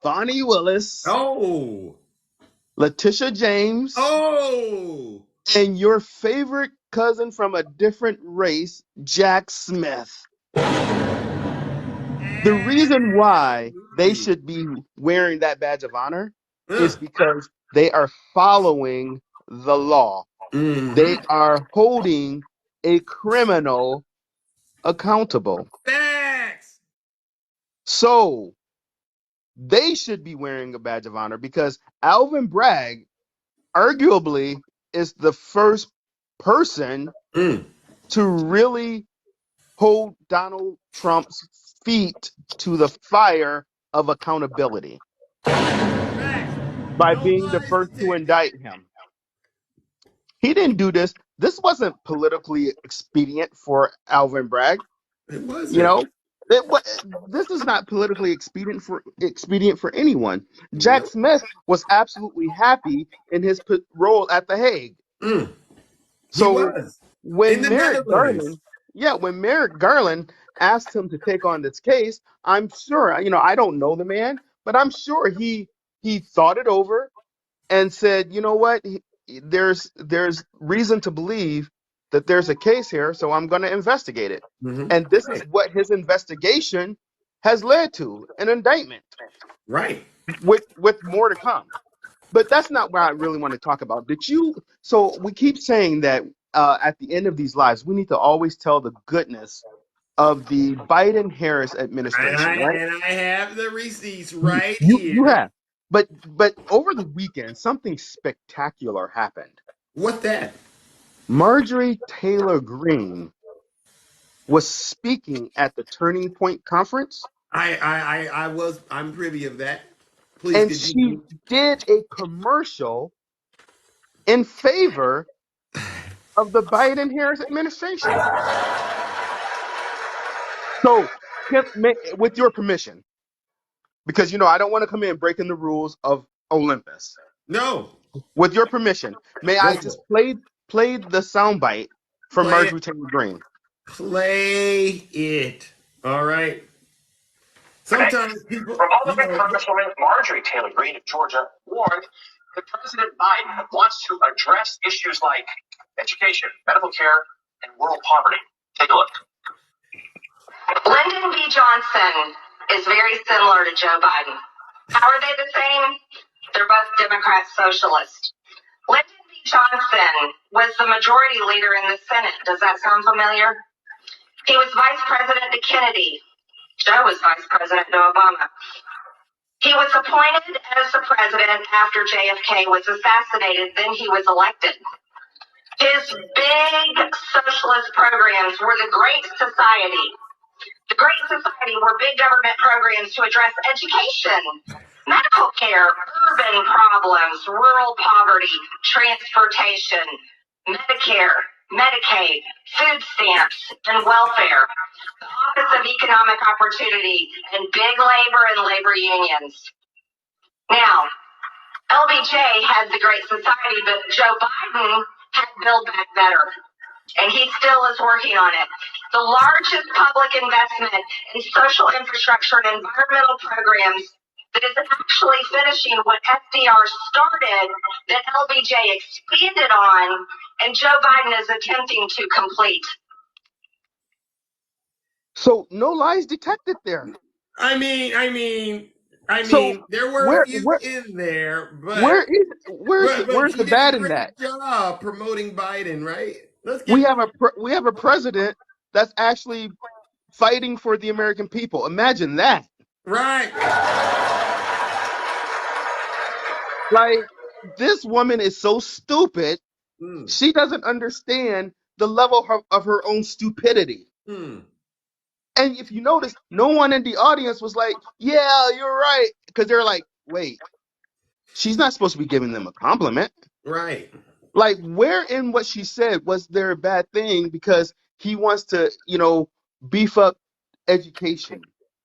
Speaker 8: Bonnie Willis,
Speaker 1: Oh.
Speaker 8: Letitia James,
Speaker 1: Oh.
Speaker 8: and your favorite cousin from a different race, Jack Smith. The reason why they should be wearing that badge of honor is because they are following the law.
Speaker 1: Mm-hmm.
Speaker 8: They are holding a criminal accountable.
Speaker 1: Facts.
Speaker 8: So they should be wearing a badge of honor because Alvin Bragg arguably is the first person to really hold Donald Trump's feet to the fire of accountability by being the first to indict him. He didn't do this. This wasn't politically expedient for Alvin Bragg.
Speaker 1: It wasn't.
Speaker 8: You know, this is not politically expedient for anyone. Jack Smith was absolutely happy in his role at The Hague. So
Speaker 1: was.
Speaker 8: when
Speaker 1: In the
Speaker 8: Merrick
Speaker 1: Netherlands.
Speaker 8: Garland asked him to take on this case, I'm sure, I don't know the man, but I'm sure he thought it over and said, you know what, there's reason to believe that there's a case here, so I'm going to investigate it.
Speaker 1: Mm-hmm.
Speaker 8: And this is what his investigation has led to, an indictment.
Speaker 1: Right.
Speaker 8: With more to come. But that's not what I really want to talk about. So we keep saying that at the end of these lives, we need to always tell the goodness of the Biden-Harris administration.
Speaker 1: And I have the receipts right
Speaker 8: You
Speaker 1: here.
Speaker 8: have. But over the weekend, something spectacular happened.
Speaker 1: What's that?
Speaker 8: Marjorie Taylor Greene was speaking at the Turning Point Conference.
Speaker 1: I'm privy of that. Please
Speaker 8: And
Speaker 1: continue.
Speaker 8: she did a commercial in favor of the Biden-Harris administration. So, with your permission, because I don't want to come in breaking the rules of Olympus.
Speaker 1: No.
Speaker 8: With your permission, may I just play the soundbite from Marjorie Taylor Greene?
Speaker 1: Play it. All right. Sometimes people.
Speaker 5: Republican Congresswoman Marjorie Taylor Greene of Georgia warned that President Biden wants to address issues like education, medical care, and rural poverty. Take a look.
Speaker 9: Lyndon B. Johnson is very similar to Joe Biden. How are they the same? They're both Democrat socialists. Lyndon B. Johnson was the majority leader in the Senate. Does that sound familiar? He was vice president to Kennedy. Joe was vice president to Obama. He was appointed as the president after JFK was assassinated, then he was elected. His big socialist programs were the Great Society. The Great Society were big government programs to address education, medical care, urban problems, rural poverty, transportation, Medicare, Medicaid, food stamps, and welfare, the Office of Economic Opportunity, and big labor and labor unions. Now, LBJ had the Great Society, but Joe Biden had Build Back Better, and he still is working on it. The largest public investment in social infrastructure and environmental programs that is actually finishing what FDR started, that LBJ expanded on, and Joe Biden is attempting to complete.
Speaker 8: So no lies detected there.
Speaker 1: I mean,
Speaker 8: So
Speaker 1: there were a
Speaker 8: where
Speaker 1: few
Speaker 8: where
Speaker 1: in there,
Speaker 8: where's
Speaker 1: but he
Speaker 8: the
Speaker 1: did a
Speaker 8: bad in that?
Speaker 1: great job promoting Biden, right? Let's
Speaker 8: We
Speaker 1: give
Speaker 8: have a president that's actually fighting for the American people. Imagine that.
Speaker 1: right.
Speaker 8: Like, this woman is so stupid.
Speaker 1: Mm,
Speaker 8: She doesn't understand the level of her own stupidity.
Speaker 1: mm,
Speaker 8: And if you notice, no one in the audience was like, "Yeah, you're right," because they're like, "Wait, she's not supposed to be giving them a compliment."
Speaker 1: right.
Speaker 8: Like, where in what she said was there a bad thing? Because he wants to, beef up education,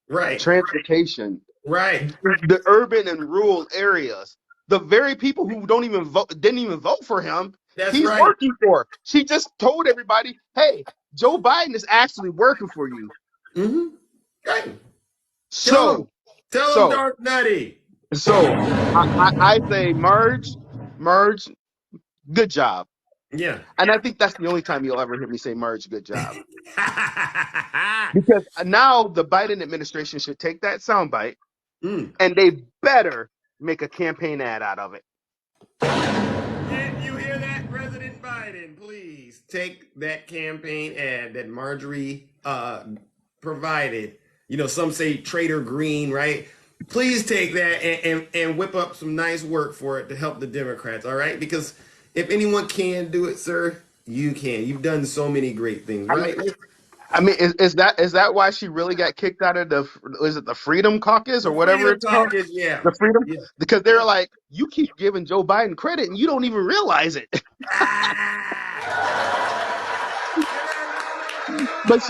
Speaker 1: Right.
Speaker 8: transportation,
Speaker 1: Right.
Speaker 8: the urban and rural areas. The very people who didn't even vote for him,
Speaker 1: That's
Speaker 8: he's
Speaker 1: right.
Speaker 8: working for. She just told everybody, "Hey, Joe Biden is actually working for you."
Speaker 1: Mm-hmm. Right.
Speaker 8: So,
Speaker 1: Tell him,
Speaker 8: so,
Speaker 1: Dark Nutty.
Speaker 8: so, I say, Marge, good job.
Speaker 1: Yeah.
Speaker 8: And I think that's the only time you'll ever hear me say, Marge, good job. Because now the Biden administration should take that soundbite
Speaker 1: Mm.
Speaker 8: and they better make a campaign ad out of it.
Speaker 1: Did you hear that, President Biden? Please take that campaign ad that Marjorie provided. Some say Trader Green, right? Please take that and whip up some nice work for it to help the Democrats, all right? Because if anyone can do it, sir, you can. You've done so many great things, right?
Speaker 8: Is that why she really got kicked out of the Freedom Caucus or
Speaker 1: The
Speaker 8: whatever
Speaker 1: Freedom
Speaker 8: it's called?
Speaker 1: Caucus, yeah.
Speaker 8: The Freedom,
Speaker 1: Yeah.
Speaker 8: because they're like, you keep giving Joe Biden credit and you don't even realize it. But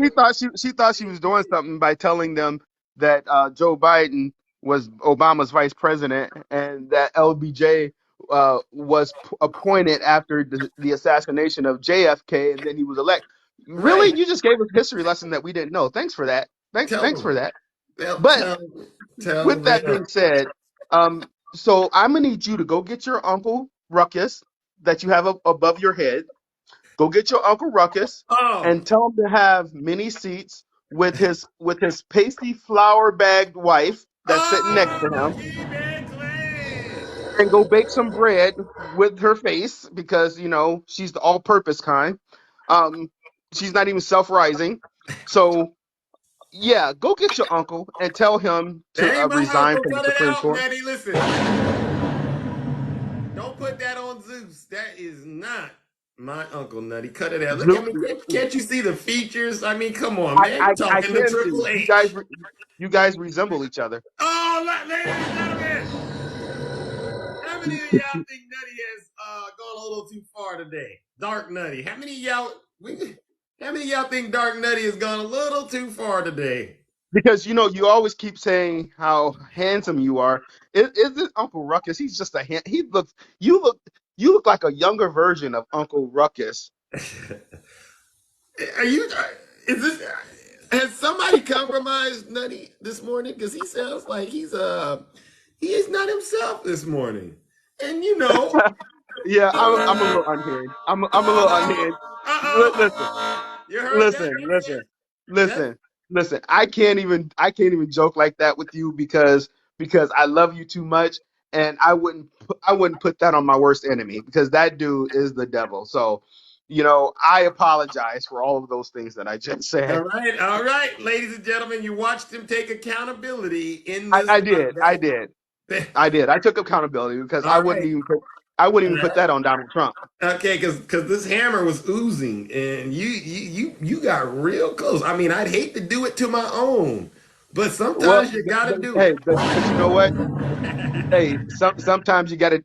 Speaker 8: she thought she was doing something by telling them that Joe Biden was Obama's vice president and that LBJ was appointed after the assassination of JFK and then he was elected. Really,
Speaker 1: Right.
Speaker 8: you just gave us a history lesson that we didn't know. Thanks for that.
Speaker 1: Tell
Speaker 8: Thanks
Speaker 1: them.
Speaker 8: for that.
Speaker 1: Tell,
Speaker 8: But
Speaker 1: tell
Speaker 8: with that
Speaker 1: them.
Speaker 8: being said, so I'm gonna need you to go get your Uncle Ruckus that you have above your head. Go get your Uncle Ruckus
Speaker 1: Oh.
Speaker 8: and tell him to have mini seats with his pasty flour bagged wife that's sitting next to him, and go bake some bread with her face because she's the all purpose kind. She's not even self rising. So yeah, go get your uncle and tell him to
Speaker 1: That ain't my
Speaker 8: resign
Speaker 1: uncle.
Speaker 8: from the
Speaker 1: Cut it
Speaker 8: Supreme
Speaker 1: out,
Speaker 8: Court.
Speaker 1: Nettie. Listen. Don't put that on Zeus. That is not my uncle, Nutty. Cut it out. Look at me. Can't you see the features? I mean, come on, man. You're
Speaker 8: I
Speaker 1: talking to
Speaker 8: can see
Speaker 1: Triple H.
Speaker 8: you guys resemble each other.
Speaker 1: Oh, ladies and gentlemen. How many of y'all think Nutty has gone a little too far today? Dark Nutty. How many of y'all think Dark Nutty has gone a little too far today?
Speaker 8: Because you always keep saying how handsome you are. Is this Uncle Ruckus? He's just he looks you look like a younger version of Uncle Ruckus.
Speaker 1: Are you? Is this? Has somebody compromised Nutty this morning? Because he sounds like he is not himself this morning. And
Speaker 8: Yeah, I'm a little unhinged. I'm a little unhinged. Listen,
Speaker 1: You heard that?
Speaker 8: listen. I can't even joke like that with you because I love you too much, and I wouldn't put that on my worst enemy because that dude is the devil. So I apologize for all of those things that I just said.
Speaker 1: All right, ladies and gentlemen, you watched him take accountability in
Speaker 8: I,
Speaker 1: this
Speaker 8: I did. I
Speaker 1: lockdown.
Speaker 8: did. I did. I took accountability because
Speaker 1: All right.
Speaker 8: I wouldn't even put that on Donald Trump.
Speaker 1: Okay, because this hammer was oozing, and you got real close. I mean, I'd hate to do it to my own, but
Speaker 8: Well,
Speaker 1: sometimes you got to do it.
Speaker 8: hey, but you know what? Hey, sometimes you gotta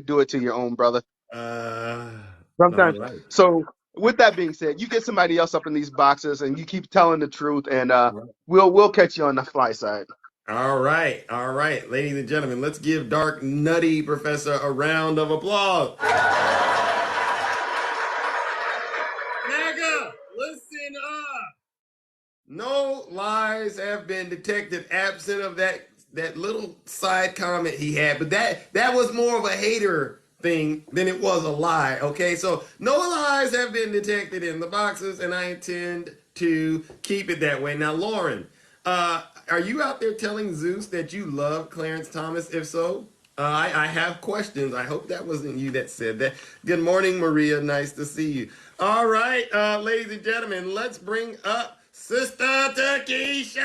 Speaker 8: do it to your own brother.
Speaker 1: Uh, all
Speaker 8: Sometimes.
Speaker 1: right.
Speaker 8: So with that being said, you get somebody else up in these boxes and you keep telling the truth, and we'll catch you on the fly side.
Speaker 1: All right, ladies and gentlemen, let's give Dark Nutty Professor a round of applause. MAGA, listen up. No lies have been detected absent of that little side comment he had, but that was more of a hater thing than it was a lie. Okay, so no lies have been detected in the boxes, and I intend to keep it that way. Now, Lauren, are you out there telling Zeus that you love Clarence Thomas? If so, I have questions. I hope that wasn't you that said that. Good morning, Maria. Nice to see you. All right, ladies and gentlemen, let's bring up Sister Takesha.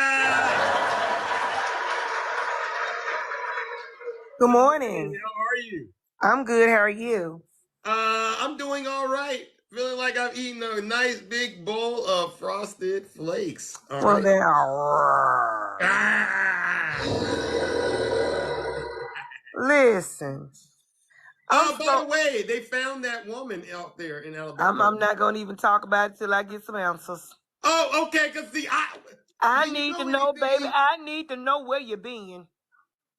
Speaker 10: Good morning.
Speaker 1: How are you?
Speaker 10: I'm good. How are you?
Speaker 1: I'm doing all right. Feeling like I've eaten a nice big bowl of frosted flakes. All
Speaker 10: Well,
Speaker 1: right.
Speaker 10: then,
Speaker 1: Ah.
Speaker 10: listen.
Speaker 1: Oh, by the way, they found that woman out there in Alabama.
Speaker 10: I'm not going to even talk about it till I get some answers.
Speaker 1: Oh, okay. Because see,
Speaker 10: I need to know, baby. I need to know where you're been.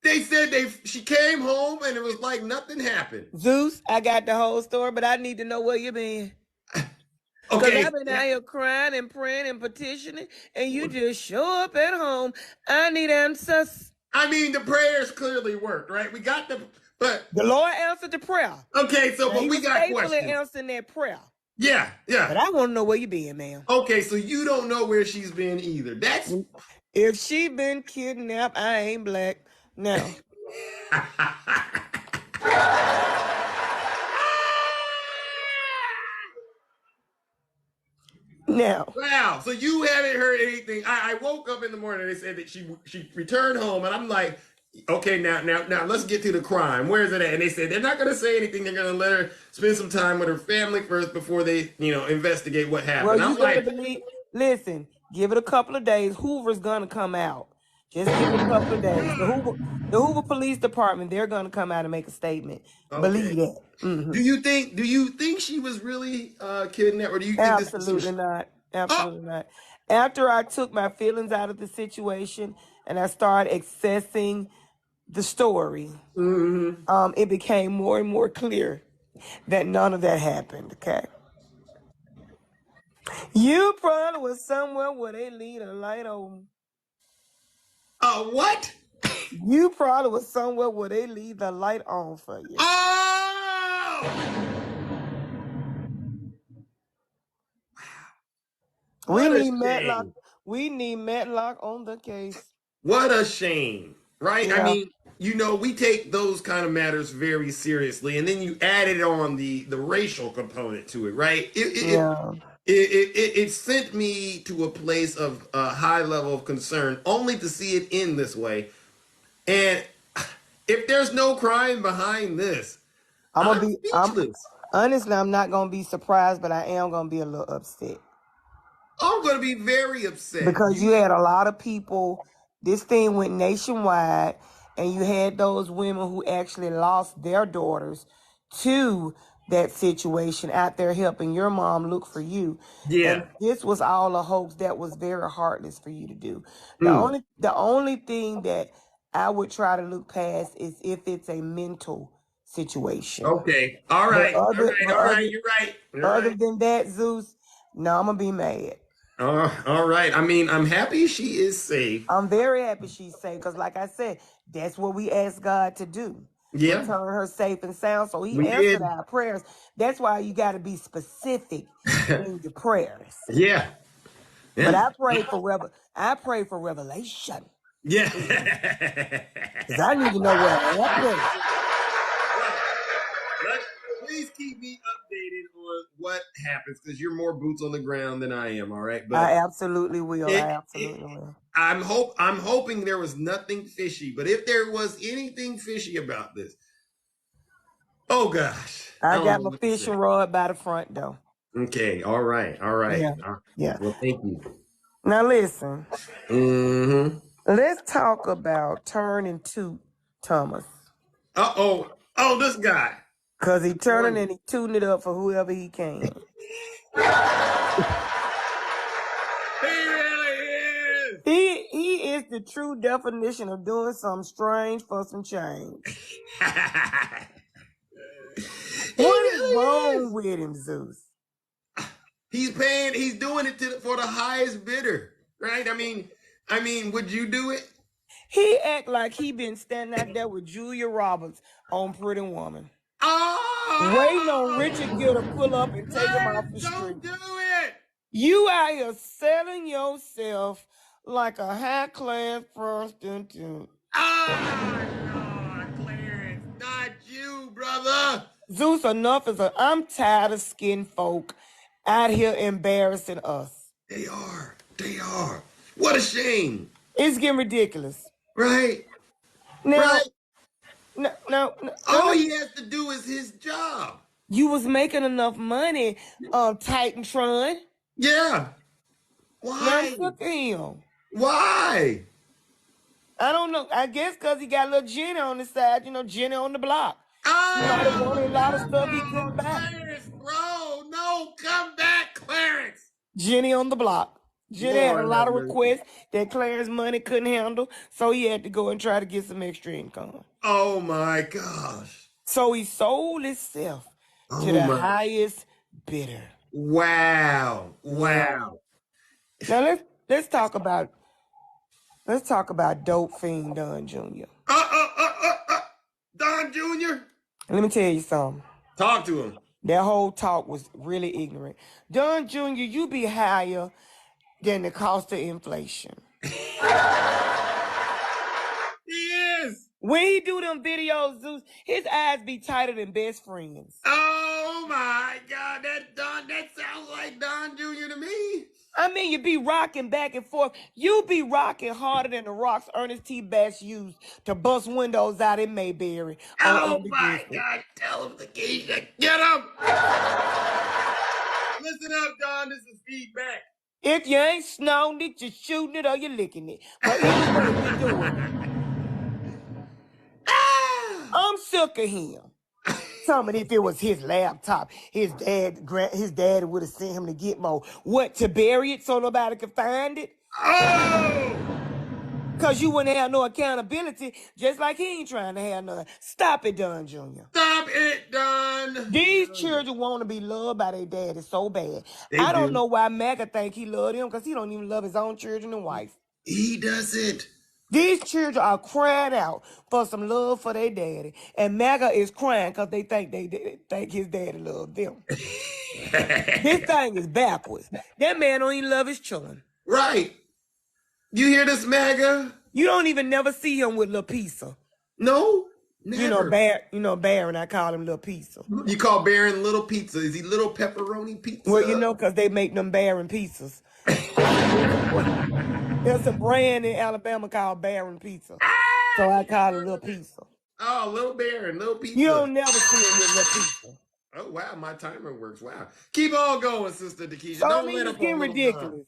Speaker 1: They said she came home and it was like nothing happened.
Speaker 10: Zeus, I got the whole story, but I need to know where you been. Because I've been out here crying and praying and petitioning, and you just show up at home. I need answers.
Speaker 1: I mean, the prayers clearly worked, right? We got but
Speaker 10: the Lord answered the prayer.
Speaker 1: Okay, so
Speaker 10: now,
Speaker 1: but we got questions.
Speaker 10: faithfully answering that prayer.
Speaker 1: Yeah.
Speaker 10: But I want to know where you been, ma'am.
Speaker 1: Okay, so you don't know where she's been either. That's
Speaker 10: if she been kidnapped, I ain't black. No. Now.
Speaker 1: Wow. So you haven't heard anything. I woke up in the morning and they said that she returned home, and I'm like, okay, now let's get to the crime. Where is it at? And they said they're not going to say anything. They're going to let her spend some time with her family first before they, investigate what happened.
Speaker 10: Well, you gotta believe. Listen, give it a couple of days. Hoover's gonna come out. Just give it a couple of days. The Hoover Police Department, they're gonna come out and make a statement. Okay. Believe that. Mm-hmm.
Speaker 1: Do you think she was really kidnapped, or do you think
Speaker 10: Absolutely not? Absolutely not. After I took my feelings out of the situation and I started accessing the story, it became more and more clear that none of that happened. Okay. You probably was somewhere where they leave a light on.
Speaker 1: What?
Speaker 10: You probably was somewhere where they leave the light on for you.
Speaker 1: Oh! Wow.
Speaker 10: We need Matlock. We need Matlock on the case.
Speaker 1: What a shame, right? Yeah. I mean, we take those kind of matters very seriously, and then you added on the racial component to it, right? It sent me to a place of a high level of concern, only to see it end this way. And if there's no crime behind this, I'm speechless.
Speaker 10: Honestly, I'm not gonna be surprised, but I am gonna be a little upset.
Speaker 1: I'm gonna be very upset
Speaker 10: because you had a lot of people. This thing went nationwide, and you had those women who actually lost their daughters to that situation out there helping your mom look for you.
Speaker 1: Yeah.
Speaker 10: And this was all a hoax that was very heartless for you to do. The only thing that I would try to look past is if it's a mental situation.
Speaker 1: Okay. All right. All right. You're right.
Speaker 10: Other than that, Zeus, no, I'm gonna be mad.
Speaker 1: All right. I mean, I'm happy she is safe.
Speaker 10: I'm very happy she's safe because, like I said, that's what we asked God to do.
Speaker 1: Yeah.
Speaker 10: Return her safe and sound. So he answered our prayers. That's why you got to be specific in your prayers.
Speaker 1: Yeah.
Speaker 10: But I pray for revelation.
Speaker 1: Yeah.
Speaker 10: Because I need to know what happened.
Speaker 1: Please keep me updated on what what happens because you're more boots on the ground than I am. All right,
Speaker 10: I
Speaker 1: but
Speaker 10: absolutely will. I absolutely will.
Speaker 1: I'm hoping there was nothing fishy. But if there was anything fishy about this, oh gosh,
Speaker 10: I
Speaker 1: don't
Speaker 10: got
Speaker 1: know
Speaker 10: my
Speaker 1: what to say.
Speaker 10: fishing rod by the front door.
Speaker 1: Okay, all right.
Speaker 10: Yeah. Yeah.
Speaker 1: Well, thank you.
Speaker 10: Now listen.
Speaker 1: Mm-hmm.
Speaker 10: Let's talk about turning to Thomas.
Speaker 1: Oh, this guy.
Speaker 10: Cause he turning and he tooting it up for whoever he can.
Speaker 1: He really is.
Speaker 10: He is the true definition of doing something strange for some change. What is wrong with him, Zeus?
Speaker 1: He's doing it for the highest bidder, right? I mean, would you do it?
Speaker 10: He act like he been standing out there with Julia Roberts on Pretty Woman. Waiting on Richard Gere to pull up and take him off the street.
Speaker 1: Don't do it.
Speaker 10: You out here selling yourself like a high-class prostitute.
Speaker 1: God, Clarence, not you, brother.
Speaker 10: Zeus, enough is I'm tired of skin folk out here embarrassing us.
Speaker 1: They are. What a shame.
Speaker 10: It's getting ridiculous.
Speaker 1: Right?
Speaker 10: Now,
Speaker 1: right?
Speaker 10: No.
Speaker 1: All he has to do is his job.
Speaker 10: You was making enough money, Titantron.
Speaker 1: Yeah. Why?
Speaker 10: Now look at him.
Speaker 1: Why?
Speaker 10: I don't know. I guess because he got a little Jenny on the side, Jenny on the block. He might have wanted a lot of stuff he couldn't buy.
Speaker 1: Clarence, bro, no, come back, Clarence.
Speaker 10: Jenny on the block. Jenny had a lot of requests that Clarence money couldn't handle, so he had to go and try to get some extra income.
Speaker 1: Oh my gosh.
Speaker 10: So he sold himself to the highest bidder.
Speaker 1: Wow.
Speaker 10: Now let's talk about Dope Fiend Don Jr.
Speaker 1: Don Jr.?
Speaker 10: Let me tell you something.
Speaker 1: Talk to him.
Speaker 10: That whole talk was really ignorant. Don Jr., you be higher than the cost of inflation.
Speaker 1: He is.
Speaker 10: When he do them videos, Zeus, his eyes be tighter than best friends.
Speaker 1: Oh my God, that sounds like Don Jr. to me.
Speaker 10: I mean, you be rocking back and forth. You be rocking harder than the rocks Ernest T. Bass used to bust windows out in Mayberry.
Speaker 1: Oh my God, tell him, Keisha, get him. Listen up, Don, this is feedback.
Speaker 10: If you ain't snoring it, you're shooting it or you're licking it. But either way, you're doing it. I'm sick of him. Tell me if it was his laptop, his dad would have sent him to get more. What, to bury it so nobody could find it? Because you wouldn't have no accountability, just like he ain't trying to have none. Stop it, Don Jr.
Speaker 1: Stop it, Don.
Speaker 10: These children want to be loved by their daddy so bad. I don't know why MAGA think he loved him, because he don't even love his own children and wife.
Speaker 1: He doesn't.
Speaker 10: These children are crying out for some love for their daddy. And MAGA is crying because they think his daddy loved them. This thing is backwards. That man don't even love his children.
Speaker 1: Right. You hear this, MAGA?
Speaker 10: You don't even never see him with Lil Pizza.
Speaker 1: No, never.
Speaker 10: Barron, I call him Lil Pizza.
Speaker 1: You call Barron Little Pizza. Is he Little Pepperoni Pizza?
Speaker 10: Well, because they make them Barron pizzas. There's a brand in Alabama called Barron Pizza. So I call it Lil Pizza.
Speaker 1: Oh, Little Barron, Little Pizza.
Speaker 10: You don't never see him with Lil Pizza.
Speaker 1: Oh, wow, my timer works. Wow. Keep on going, Sister Keisha.
Speaker 10: So,
Speaker 1: Don't let
Speaker 10: it's getting ridiculous.
Speaker 1: Don.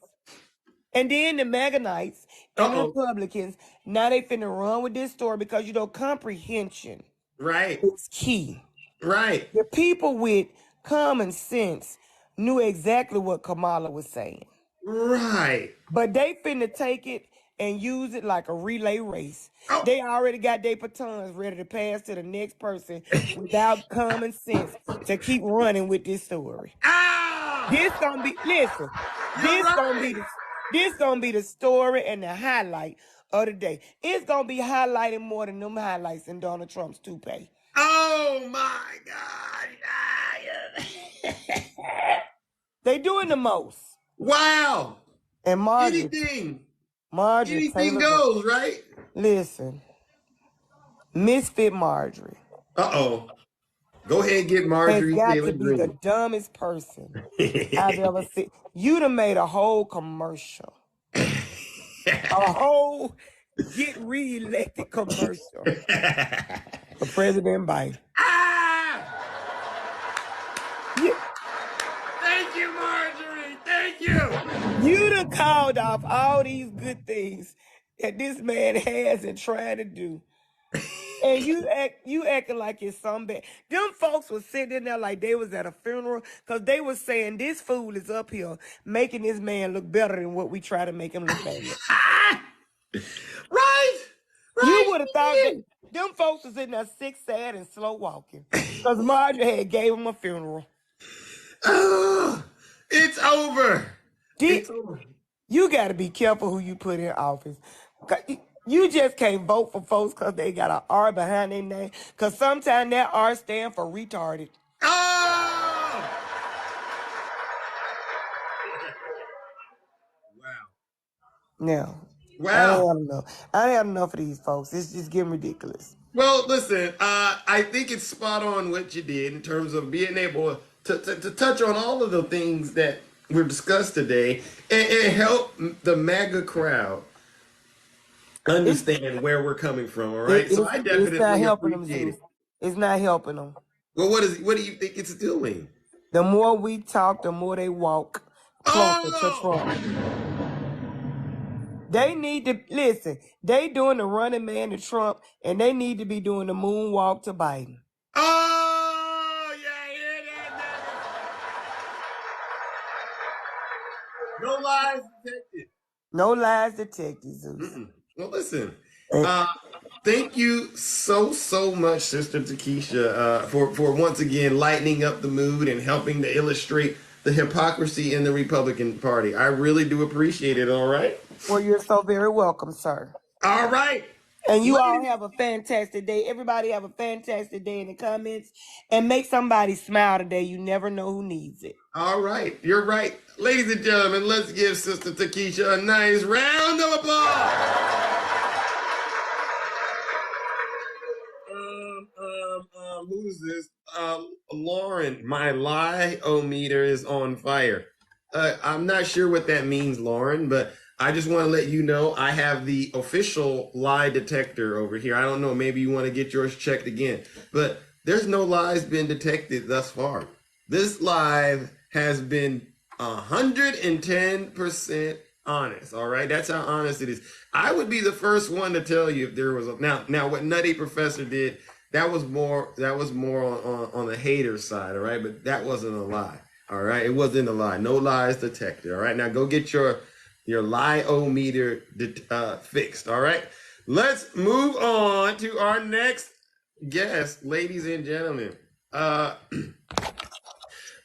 Speaker 10: And then the MAGAnites and the Republicans, now they finna run with this story because, comprehension is key.
Speaker 1: Right.
Speaker 10: The people with common sense knew exactly what Kamala was saying.
Speaker 1: Right.
Speaker 10: But they finna take it and use it like a relay race. They already got their batons ready to pass to the next person without common sense to keep running with this story. This gonna be, listen, this gonna be the story and the highlight of the day. It's gonna be highlighting more than them highlights in Donald Trump's toupee.
Speaker 1: Oh my God.
Speaker 10: They doing the most.
Speaker 1: Wow.
Speaker 10: And Marjorie.
Speaker 1: Anything goes, right?
Speaker 10: Listen. Misfit Marjorie.
Speaker 1: Go ahead and get
Speaker 10: has
Speaker 1: Marjorie
Speaker 10: got
Speaker 1: Taylor
Speaker 10: to be the
Speaker 1: Greene.
Speaker 10: dumbest person I've ever seen. You done made a whole commercial. A whole get reelected commercial for President Biden. You,
Speaker 1: Thank you, Marjorie. Thank you.
Speaker 10: you done called off all these good things that this man has and trying to do. And you acting like it's something bad. Them folks was sitting there like they was at a funeral because they was saying this fool is up here making this man look better than what we try to make him look bad.
Speaker 1: Right.
Speaker 10: You would have thought that them folks was in there sick, sad, and slow walking because Marjorie had gave him a funeral.
Speaker 1: It's over. It's over.
Speaker 10: You got to be careful who you put in office. You just can't vote for folks because they got an R behind their name. Because sometimes that R stand for retarded.
Speaker 1: Oh! Wow.
Speaker 10: Now,
Speaker 1: Wow.
Speaker 10: I ain't had enough of these folks. It's just getting ridiculous.
Speaker 1: Well, listen, I think it's spot on what you did in terms of being able to touch on all of the things that were discussed today and help the MAGA crowd understand where we're coming from, all right? So I definitely
Speaker 10: it's not helping them,
Speaker 1: appreciate it.
Speaker 10: Zeus. It's not helping them.
Speaker 1: Well, what do you think it's doing?
Speaker 10: The more we talk, the more they walk closer to Trump. They need to listen. They doing the running man to Trump, and they need to be doing the moonwalk to Biden.
Speaker 1: Oh, yeah, yeah, yeah. No lies detected.
Speaker 10: No lies detected, Zeus.
Speaker 1: Well, listen. Thank you so much, Sister Takesha, for once again lightening up the mood and helping to illustrate the hypocrisy in the Republican Party. I really do appreciate it, all right?
Speaker 10: Well, you're so very welcome, sir.
Speaker 1: All right.
Speaker 10: And you all have a fantastic day. Everybody have a fantastic day in the comments. And make somebody smile today. You never know who needs it.
Speaker 1: All right. You're right. Ladies and gentlemen, let's give Sister Takesha a nice round of applause. Who's this? Lauren, my lie-o-meter is on fire. I'm not sure what that means, Lauren, but I just want to let you know I have the official lie detector over here. I don't know, maybe you want to get yours checked again, but there's no lies been detected thus far. This live has been 110% honest. All right, that's how honest it is. I would be the first one to tell you if there was a now what Nutty Professor did. That was more on the hater side, all right? But that wasn't a lie, all right? It wasn't a lie. No lies detected, all right? Now go get your lie-o-meter fixed, all right? Let's move on to our next guest, ladies and gentlemen.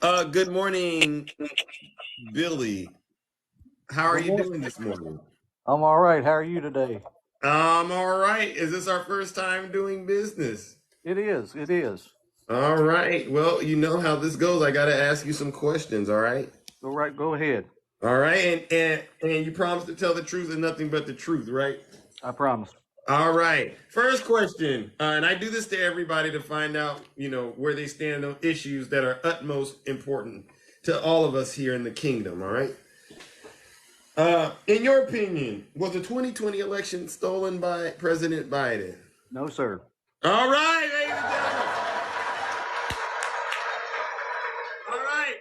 Speaker 1: Good morning, Billy. How are you doing this morning?
Speaker 11: I'm all right. How are you today?
Speaker 1: I'm all right. Is this our first time doing business?
Speaker 11: It is. It is.
Speaker 1: All right. Well, you know how this goes. I got to ask you some questions, all right?
Speaker 11: All right. Go ahead.
Speaker 1: All right. And you promise to tell the truth and nothing but the truth, right?
Speaker 11: I promise.
Speaker 1: All right. First question. And I do this to everybody to find out, where they stand on issues that are utmost important to all of us here in the kingdom, all right? In your opinion, was the 2020 election stolen by President Biden?
Speaker 11: No, sir.
Speaker 1: All right, ladies and gentlemen. All right.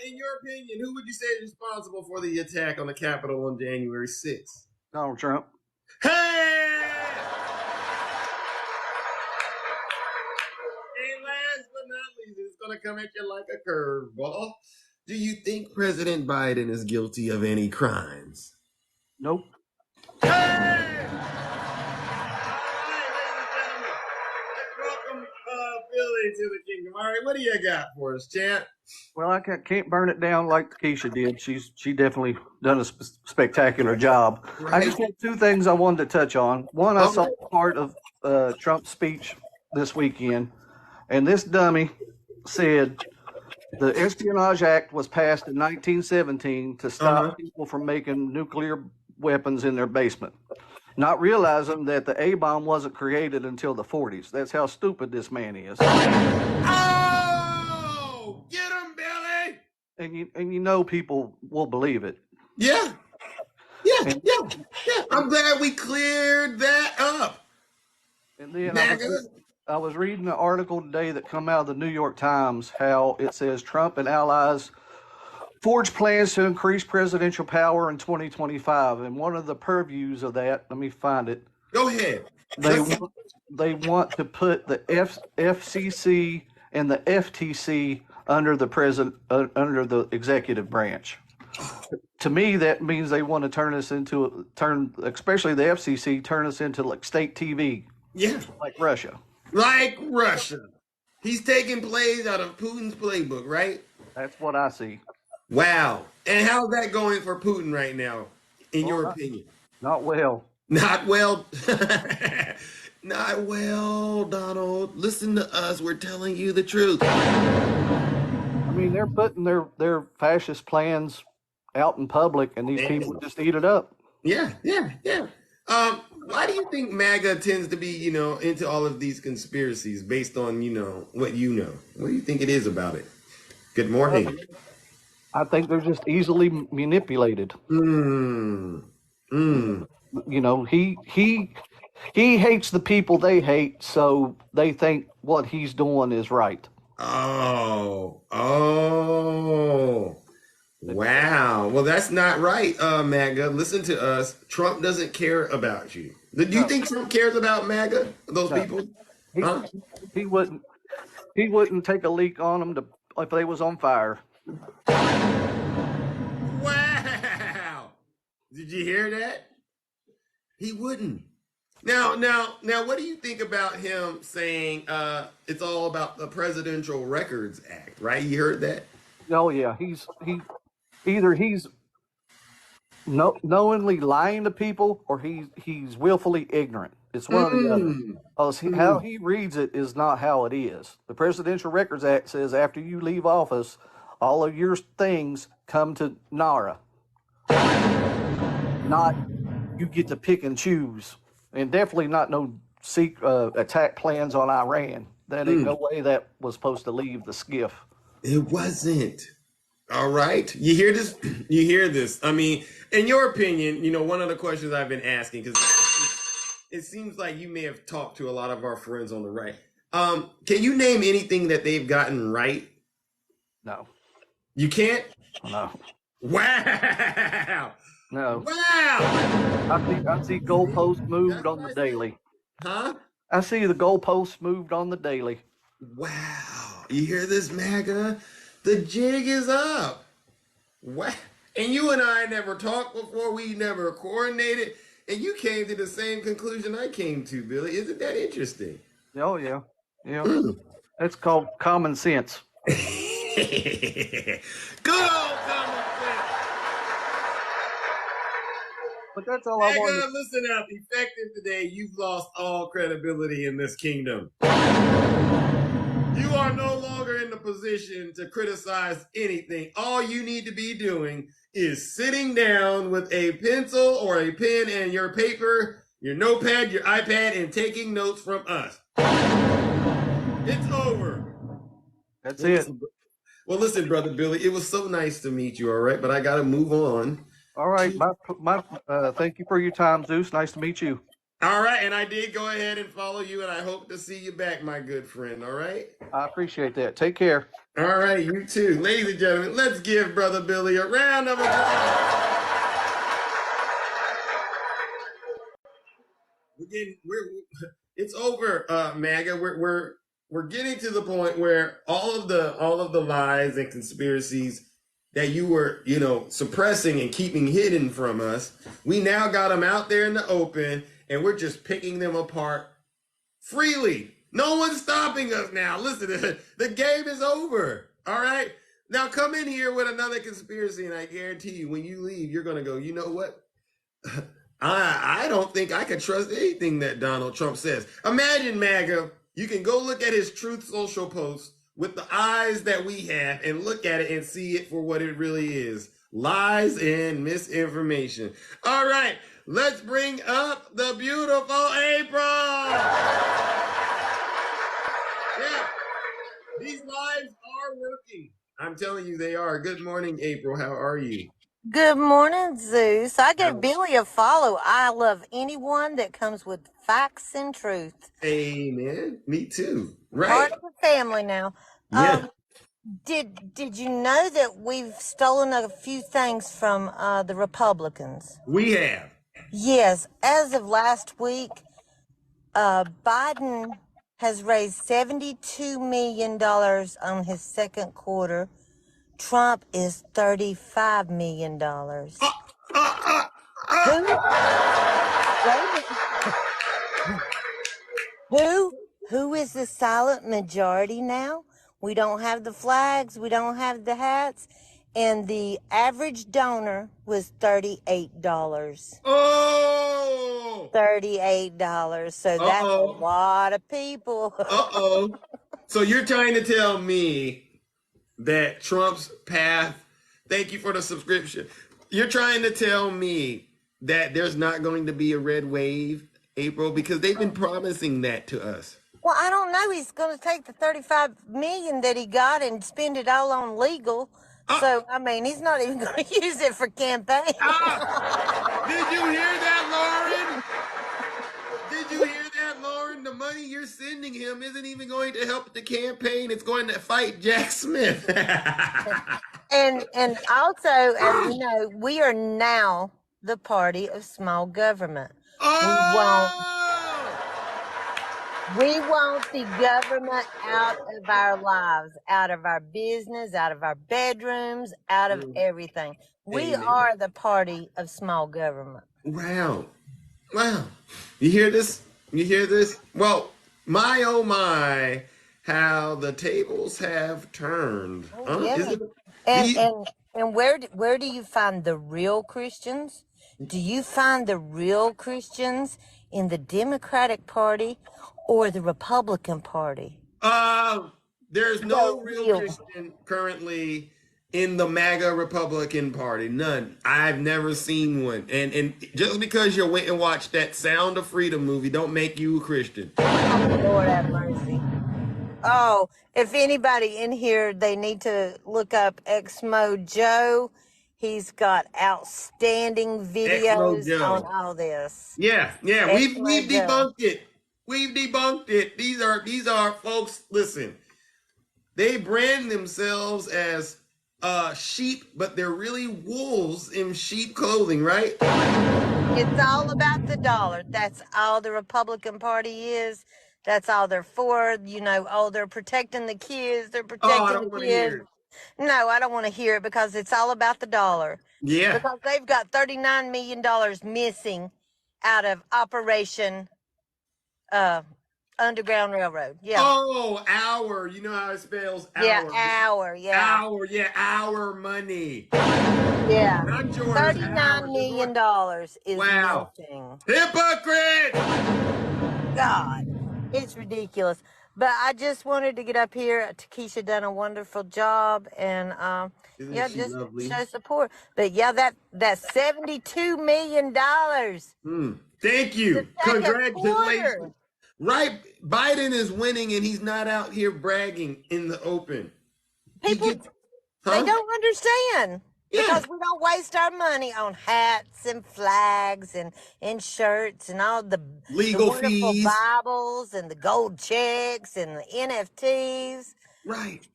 Speaker 1: In your opinion, who would you say is responsible for the attack on the Capitol on January 6th?
Speaker 11: Donald Trump.
Speaker 1: Hey! And last but not least, it's going to come at you like a curveball. Do you think President Biden is guilty of any crimes?
Speaker 11: Nope.
Speaker 1: Hey! All right, ladies and gentlemen, let's welcome Billy to the kingdom. All right, what do you got for us, champ?
Speaker 11: Well, I can't burn it down like Keisha did. She definitely done a spectacular job.
Speaker 1: Right.
Speaker 11: I just had two things I wanted to touch on. One, I saw part of Trump's speech this weekend, and this dummy said the Espionage Act was passed in 1917 to stop people from making nuclear weapons in their basement. not realizing that the A-bomb wasn't created until the 40s. That's how stupid this man is.
Speaker 1: Oh, get him, Billy!
Speaker 11: And you know people will believe it.
Speaker 1: Yeah. I'm glad we cleared that up.
Speaker 11: And then
Speaker 1: MAGA.
Speaker 11: I was reading an article today that come out of the New York Times, how it says Trump and allies forge plans to increase presidential power in 2025. And one of the purviews of that, let me find it.
Speaker 1: Go ahead.
Speaker 11: They want to put the FCC and the FTC under the executive branch. To me, that means they want to turn especially the FCC, turn us into like state TV.
Speaker 1: Yeah.
Speaker 11: Like Russia.
Speaker 1: Like Russia. He's taking plays out of Putin's playbook, right?
Speaker 11: That's what I see.
Speaker 1: Wow. And how's that going for Putin right now, in your opinion?
Speaker 11: Not well.
Speaker 1: Not well. Not well, Donald. Listen to us. We're telling you the truth.
Speaker 11: I mean, they're putting their fascist plans out in public, and these people just eat it up.
Speaker 1: Yeah. Why do you think MAGA tends to be, into all of these conspiracies based on, what you know? What do you think it is about it? Good morning.
Speaker 11: I think they're just easily manipulated. He hates the people they hate, so they think what he's doing is right.
Speaker 1: Oh. Wow. Well, that's not right, MAGA. Listen to us. Trump doesn't care about you. Do you think Trump cares about MAGA? Those people?
Speaker 11: He wouldn't take a leak on them if they was on fire.
Speaker 1: Wow. Did you hear that? He wouldn't. Now, what do you think about him saying it's all about the Presidential Records Act, right? You heard that?
Speaker 11: Oh yeah, he's knowingly lying to people, or he's willfully ignorant. It's one or the other. How he reads it is not how it is. The Presidential Records Act says after you leave office, all of your things come to NARA. Not you get to pick and choose. And definitely not no attack plans on Iran. That ain't no way that was supposed to leave the skiff.
Speaker 1: It wasn't. All right. You hear this? You hear this. I mean, in your opinion, one of the questions I've been asking, because it seems like you may have talked to a lot of our friends on the right. Can you name anything that they've gotten right?
Speaker 11: No.
Speaker 1: You can't?
Speaker 11: No.
Speaker 1: Wow.
Speaker 11: No.
Speaker 1: Wow.
Speaker 11: I see goalposts moved on the daily.
Speaker 1: Huh?
Speaker 11: I see the goalposts moved on the daily.
Speaker 1: Wow. You hear this, MAGA? The jig is up. What? And you and I never talked before. We never coordinated. And you came to the same conclusion I came to, Billy. Isn't that interesting?
Speaker 11: Oh, yeah. Yeah. That's called common sense.
Speaker 1: Good old common sense.
Speaker 11: But that's all I wanted.
Speaker 1: Listen up. Effective today, you've lost all credibility in this kingdom. You are no longer in the position to criticize anything. All you need to be doing is sitting down with a pencil or a pen and your paper, your notepad, your iPad, and taking notes from us. It's over.
Speaker 11: That's it.
Speaker 1: Well, listen, Brother Billy, it was so nice to meet you, all right? But I got to move on.
Speaker 11: All right. Thank you for your time, Zeus. Nice to meet you.
Speaker 1: All right, and I did go ahead and follow you, and I hope to see you back, my good friend, all right?
Speaker 11: I appreciate that. Take care.
Speaker 1: All right, you too. Ladies and gentlemen, let's give Brother Billy a round of applause. It's over, MAGA. We're getting to the point where all of the lies and conspiracies that you were, suppressing and keeping hidden from us, we now got them out there in the open, and we're just picking them apart freely. No one's stopping us now. Listen, the game is over. All right? Now come in here with another conspiracy, and I guarantee you, when you leave, you're going to go, you know what? I don't think I can trust anything that Donald Trump says. Imagine, MAGA, you can go look at his Truth Social post with the eyes that we have and look at it and see it for what it really is. Lies and misinformation. All right. Let's bring up the beautiful April. Yeah, these lives are working. I'm telling you, they are. Good morning, April. How are you?
Speaker 12: Good morning, Zeus. I give Billy a follow. I love anyone that comes with facts and truth.
Speaker 1: Amen. Me too.
Speaker 12: Part
Speaker 1: Right?
Speaker 12: of the family now.
Speaker 1: Yeah.
Speaker 12: Did you know that we've stolen a few things from the Republicans?
Speaker 1: We have.
Speaker 12: Yes, as of last week, Biden has raised $72 million on his second quarter. Trump is $35 million. Who is the silent majority now? We don't have the flags, we don't have the hats, and the average donor was $38.
Speaker 1: Oh!
Speaker 12: $38. So that's a lot of people.
Speaker 1: So you're trying to tell me that Trump's path, thank you for the subscription. You're trying to tell me that there's not going to be a red wave, April, because they've been promising that to us.
Speaker 12: Well, I don't know. He's going to take the $35 million that he got and spend it all on legal. So, I mean, he's not even going to use it for campaign.
Speaker 1: Did you hear that, Lauren? Did you hear that, Lauren? The money you're sending him isn't even going to help the campaign. It's going to fight Jack Smith.
Speaker 12: And also, as you know, we are now the party of small government. We want the government out of our lives, out of our business, out of our bedrooms, out of everything. We are the party of small government.
Speaker 1: Wow. You hear this? Well, my oh my, how the tables have turned.
Speaker 12: And where do you find the real Christians? Do you find the real Christians in the Democratic Party or the Republican Party?
Speaker 1: There's no real Christian currently in the MAGA Republican Party. None. I've never seen one. And just because you went and watched that Sound of Freedom movie don't make you a Christian.
Speaker 12: Oh, Lord have mercy. Oh, if anybody in here, they need to look up Exmo Joe. He's got outstanding videos on all this.
Speaker 1: Yeah. We've debunked it. We've debunked it. These are folks, listen. They brand themselves as sheep, but they're really wolves in sheep clothing, right?
Speaker 12: It's all about the dollar. That's all the Republican Party is. That's all they're for. You know, they're protecting the kids. They're protecting the kids. No, I don't want to hear it because it's all about the dollar.
Speaker 1: Yeah.
Speaker 12: Because they've got $39 million missing out of Operation Underground Railroad. Yeah.
Speaker 1: Oh, hour. You know how it spells hour.
Speaker 12: Yeah, hour. Yeah.
Speaker 1: Hour. Yeah, our money.
Speaker 12: Yeah.
Speaker 1: Not yours.
Speaker 12: $39 million is nothing.
Speaker 1: Hypocrite!
Speaker 12: God. It's ridiculous. But I just wanted to get up here. Takesha done a wonderful job, and just lovely? Show support. But yeah, that $72 million.
Speaker 1: Thank you. Congratulations. Right, Biden is winning, and he's not out here bragging in the open.
Speaker 12: People, they don't understand.
Speaker 1: Yeah.
Speaker 12: Because we don't waste our money on hats and flags and shirts and all the
Speaker 1: legal
Speaker 12: wonderful
Speaker 1: fees,
Speaker 12: Bibles and the gold checks and the NFTs.
Speaker 1: Right.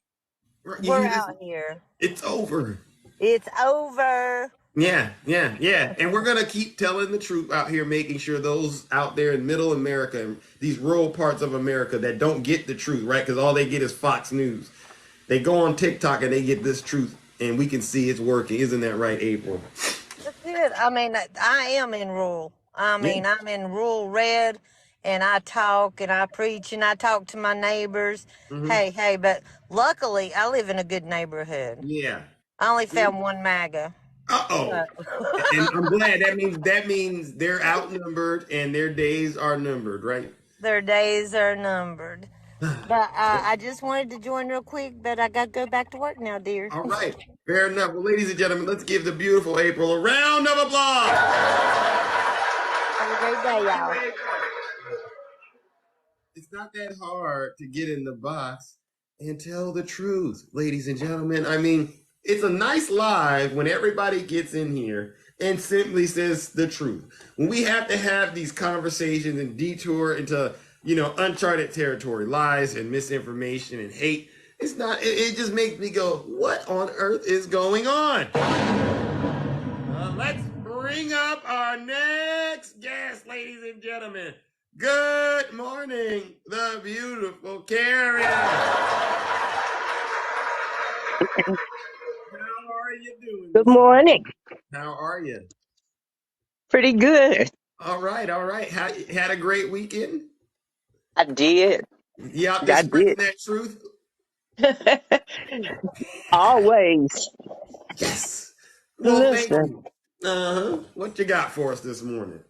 Speaker 12: We're out here.
Speaker 1: It's over.
Speaker 12: It's over.
Speaker 1: Yeah. And we're going to keep telling the truth out here, making sure those out there in middle America and these rural parts of America that don't get the truth, right? Because all they get is Fox News. They go on TikTok and they get this truth. And we can see it's working. Isn't that right, April?
Speaker 12: That's it. I mean, I am in rural. I'm in rural red, and I talk and I preach and I talk to my neighbors. Hey, but luckily I live in a good neighborhood.
Speaker 1: Yeah.
Speaker 12: I only found one MAGA.
Speaker 1: And I'm glad. That means they're outnumbered and their days are numbered, right?
Speaker 12: Their days are numbered. But I just wanted to join real quick, but I got to go back to work now, dear.
Speaker 1: All right. Fair enough. Well, ladies and gentlemen, let's give the beautiful April a round of applause.
Speaker 12: Have a great day, y'all.
Speaker 1: It's not that hard to get in the box and tell the truth, ladies and gentlemen. I mean, it's a nice live when everybody gets in here and simply says the truth. When we have to have these conversations and detour into, uncharted territory, lies and misinformation and hate, it's not, it just makes me go, what on earth is going on? Let's bring up our next guest, ladies and gentlemen. Good morning, the beautiful Karen. How are you doing?
Speaker 13: Good morning.
Speaker 1: How are you?
Speaker 13: Pretty good.
Speaker 1: All right. Had a great weekend?
Speaker 13: I did.
Speaker 1: You out there spreading that truth?
Speaker 13: Always.
Speaker 1: Yes. Well, thank you. What you got for us this morning?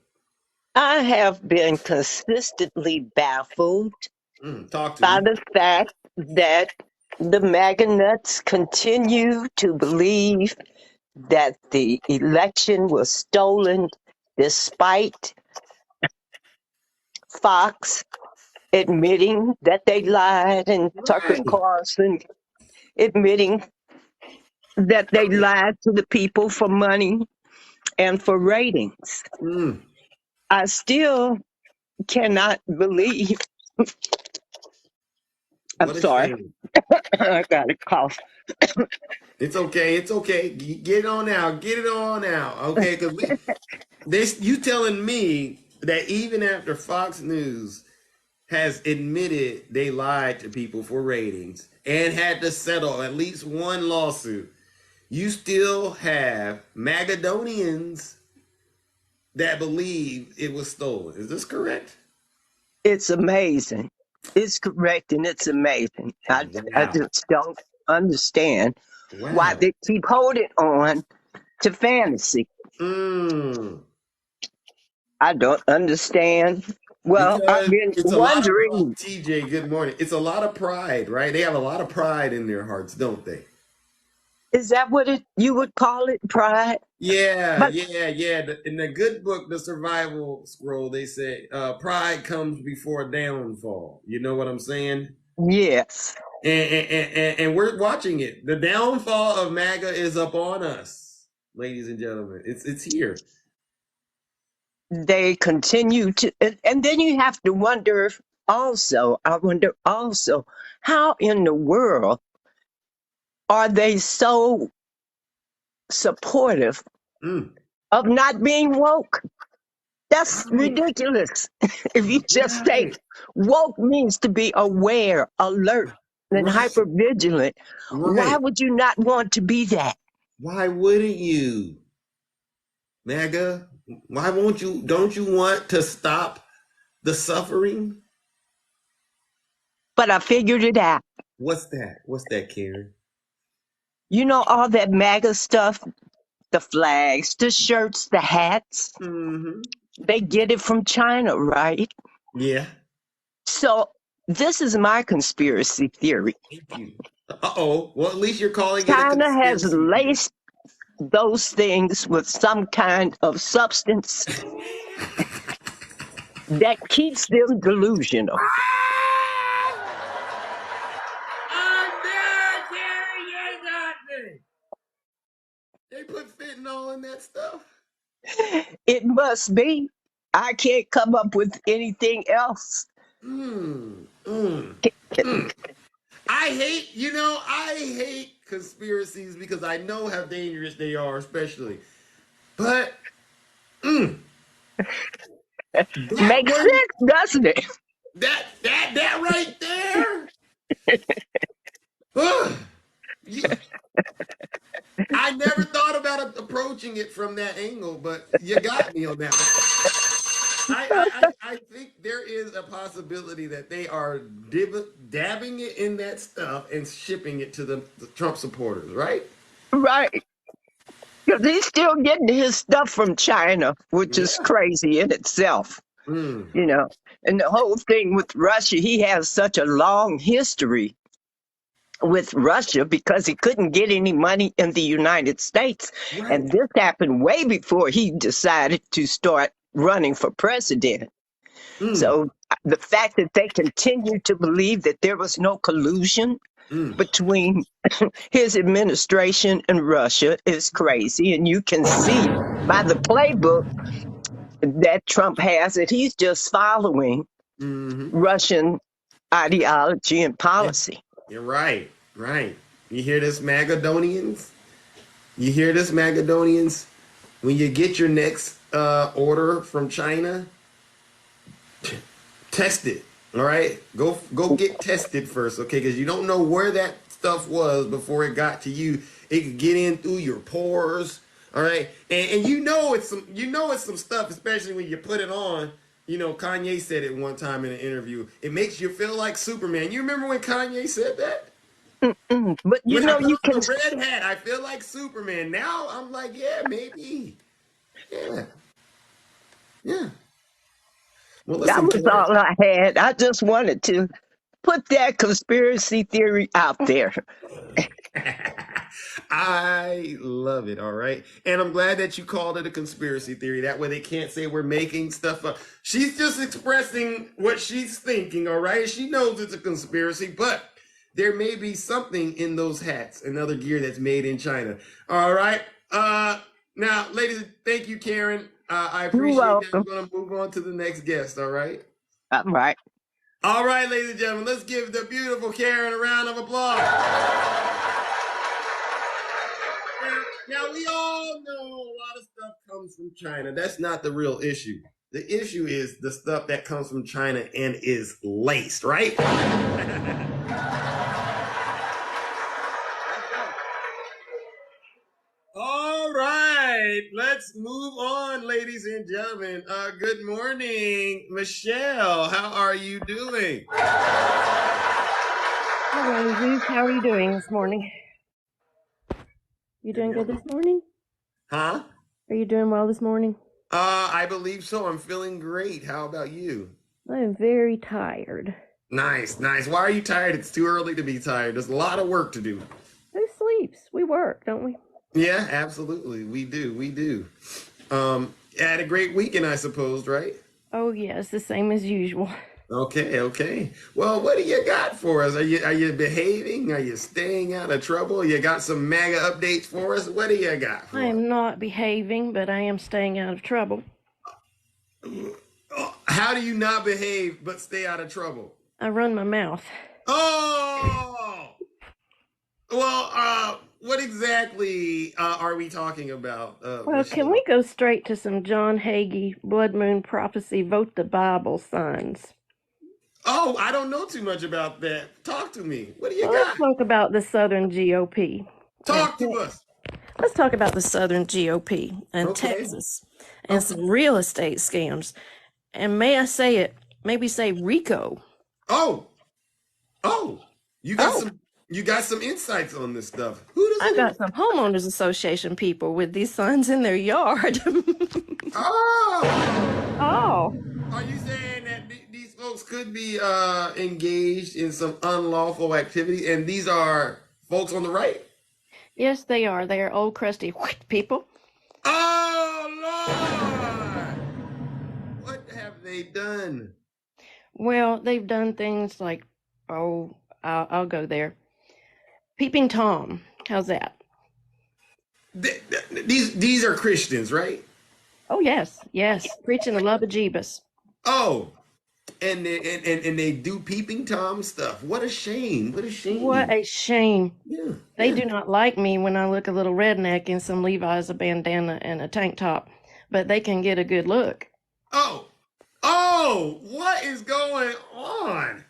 Speaker 13: I have been consistently baffled
Speaker 1: Talk to
Speaker 13: by
Speaker 1: me.
Speaker 13: the fact that the MAGA nuts continue to believe that the election was stolen despite Fox admitting that they lied and Tucker Carlson admitting that they lied to the people for money and for ratings. I still cannot believe. I'm sorry. I got a cough.
Speaker 1: It's okay. Get it on out. Okay, because you telling me that even after Fox News has admitted they lied to people for ratings and had to settle at least one lawsuit, you still have Magadonians that believe it was stolen. Is this correct?
Speaker 13: It's amazing. It's correct and it's amazing. I just don't understand why they keep holding on to fantasy. I don't understand. Well, I've been
Speaker 1: It's a lot of
Speaker 13: wondering.
Speaker 1: TJ, good morning. It's a lot of pride, right? They have a lot of pride in their hearts, don't they?
Speaker 13: Is that what you would call it, pride?
Speaker 1: Yeah. In the good book, The Survival Scroll, they say pride comes before downfall. You know what I'm saying?
Speaker 13: Yes.
Speaker 1: And we're watching it. The downfall of MAGA is upon us, ladies and gentlemen. It's here.
Speaker 13: They continue to, and then you have to wonder also, how in the world are they so supportive of not being woke? That's ridiculous. If you just say woke means to be aware, alert, and hypervigilant, why would you not want to be that?
Speaker 1: Why wouldn't you? MAGA, why won't you? Don't you want to stop the suffering?
Speaker 13: But I figured it out.
Speaker 1: What's that, Karen?
Speaker 13: You know, all that MAGA stuff, the flags, the shirts, the hats, they get it from China, right?
Speaker 1: Yeah.
Speaker 13: So this is my conspiracy theory.
Speaker 1: Thank you. Well, at least you're calling
Speaker 13: China
Speaker 1: it a conspiracy.
Speaker 13: has laced those things with some kind of substance that keeps them delusional.
Speaker 1: They put fentanyl in that stuff.
Speaker 13: It must be. I can't come up with anything else.
Speaker 1: I hate conspiracies because I know how dangerous they are, especially. But
Speaker 13: makes sense, doesn't it?
Speaker 1: That right there. I never thought about approaching it from that angle, but you got me on that one. I think there is a possibility that they are dabbing it in that stuff and shipping it to the Trump supporters, right?
Speaker 13: Right. Because he's still getting his stuff from China, which is crazy in itself. You know, and the whole thing with Russia, he has such a long history with Russia because he couldn't get any money in the United States. And this happened way before he decided to start running for president. So the fact that they continue to believe that there was no collusion between his administration and Russia is crazy. And you can see by the playbook that Trump has that he's just following Russian ideology and policy.
Speaker 1: You're right. Right. You hear this, Magadonians? You hear this, Magadonians? When you get your next order from China, test it. All right, go get tested first, okay? Because you don't know where that stuff was before it got to you. It could get in through your pores. All right, and you know it's some stuff, especially when you put it on. You know, Kanye said it one time in an interview. It makes you feel like Superman. You remember when Kanye said that?
Speaker 13: But you
Speaker 1: When
Speaker 13: know,
Speaker 1: I put
Speaker 13: you
Speaker 1: on
Speaker 13: can.
Speaker 1: the red hat, I feel like Superman. Now I'm like, yeah, maybe. Yeah. Yeah. Well,
Speaker 13: That
Speaker 1: listen,
Speaker 13: was
Speaker 1: Karen.
Speaker 13: all I had. I just wanted to put that conspiracy theory out there.
Speaker 1: I love it, all right? And I'm glad that you called it a conspiracy theory. That way they can't say we're making stuff up. She's just expressing what she's thinking, all right? She knows it's a conspiracy, but there may be something in those hats and other gear that's made in China. All right? Now, ladies, thank you, Karen. I
Speaker 13: You're
Speaker 1: appreciate that.
Speaker 13: welcome.
Speaker 1: We're going to move on to the next guest, all right?
Speaker 13: All right.
Speaker 1: All right, ladies and gentlemen, let's give the beautiful Karen a round of applause. Now, we all know a lot of stuff comes from China. That's not the real issue. The issue is the stuff that comes from China and is laced, right? All right, let's move on, ladies and gentlemen. Good morning, Michelle. How are you doing?
Speaker 14: Hello, Zeus. How are you doing this morning? You doing good this morning?
Speaker 1: Huh?
Speaker 14: Are you doing well this morning?
Speaker 1: I believe so. I'm feeling great. How about you?
Speaker 14: I am very tired.
Speaker 1: Nice, nice. Why are you tired? It's too early to be tired. There's a lot of work to do.
Speaker 14: Who sleeps? We work, don't we?
Speaker 1: Yeah, absolutely. We do. We do. Had a great weekend, I suppose, right?
Speaker 14: Oh, yes, the same as usual.
Speaker 1: Okay, okay. Well, what do you got for us? Are you behaving? Are you staying out of trouble? You got some MAGA updates for us? What do you got for
Speaker 14: I am not behaving, but I am staying out of trouble.
Speaker 1: How do you not behave but stay out of trouble?
Speaker 14: I run my mouth.
Speaker 1: Oh! Well, what exactly are we talking about?
Speaker 14: Well, can we go straight to some John Hagee Blood Moon Prophecy Vote the Bible signs?
Speaker 1: Oh, I don't know too much about that. Talk to me. What do you got?
Speaker 14: Let's talk about the Southern GOP.
Speaker 1: Talk to us.
Speaker 14: Let's talk about the Southern GOP and Texas and some real estate scams. And may I say it, maybe say RICO.
Speaker 1: Oh, you got some insights on this stuff.
Speaker 14: I got some homeowners association people with these signs in their yard.
Speaker 1: Oh. Are you saying that these folks could be engaged in some unlawful activity, and these are folks on the right?
Speaker 14: Yes, they are. They are old crusty people.
Speaker 1: Oh, Lord! What have they done?
Speaker 14: Well, they've done things like, I'll go there. Peeping Tom. How's that?
Speaker 1: These are Christians, right?
Speaker 14: Oh, yes. Preaching the love of Jeebus.
Speaker 1: Oh, and they do Peeping Tom stuff. What a shame. What a shame.
Speaker 14: What a shame.
Speaker 1: Yeah.
Speaker 14: They do not like me when I look a little redneck in some Levi's, a bandana, and a tank top, but they can get a good look.
Speaker 1: Oh, what is going on?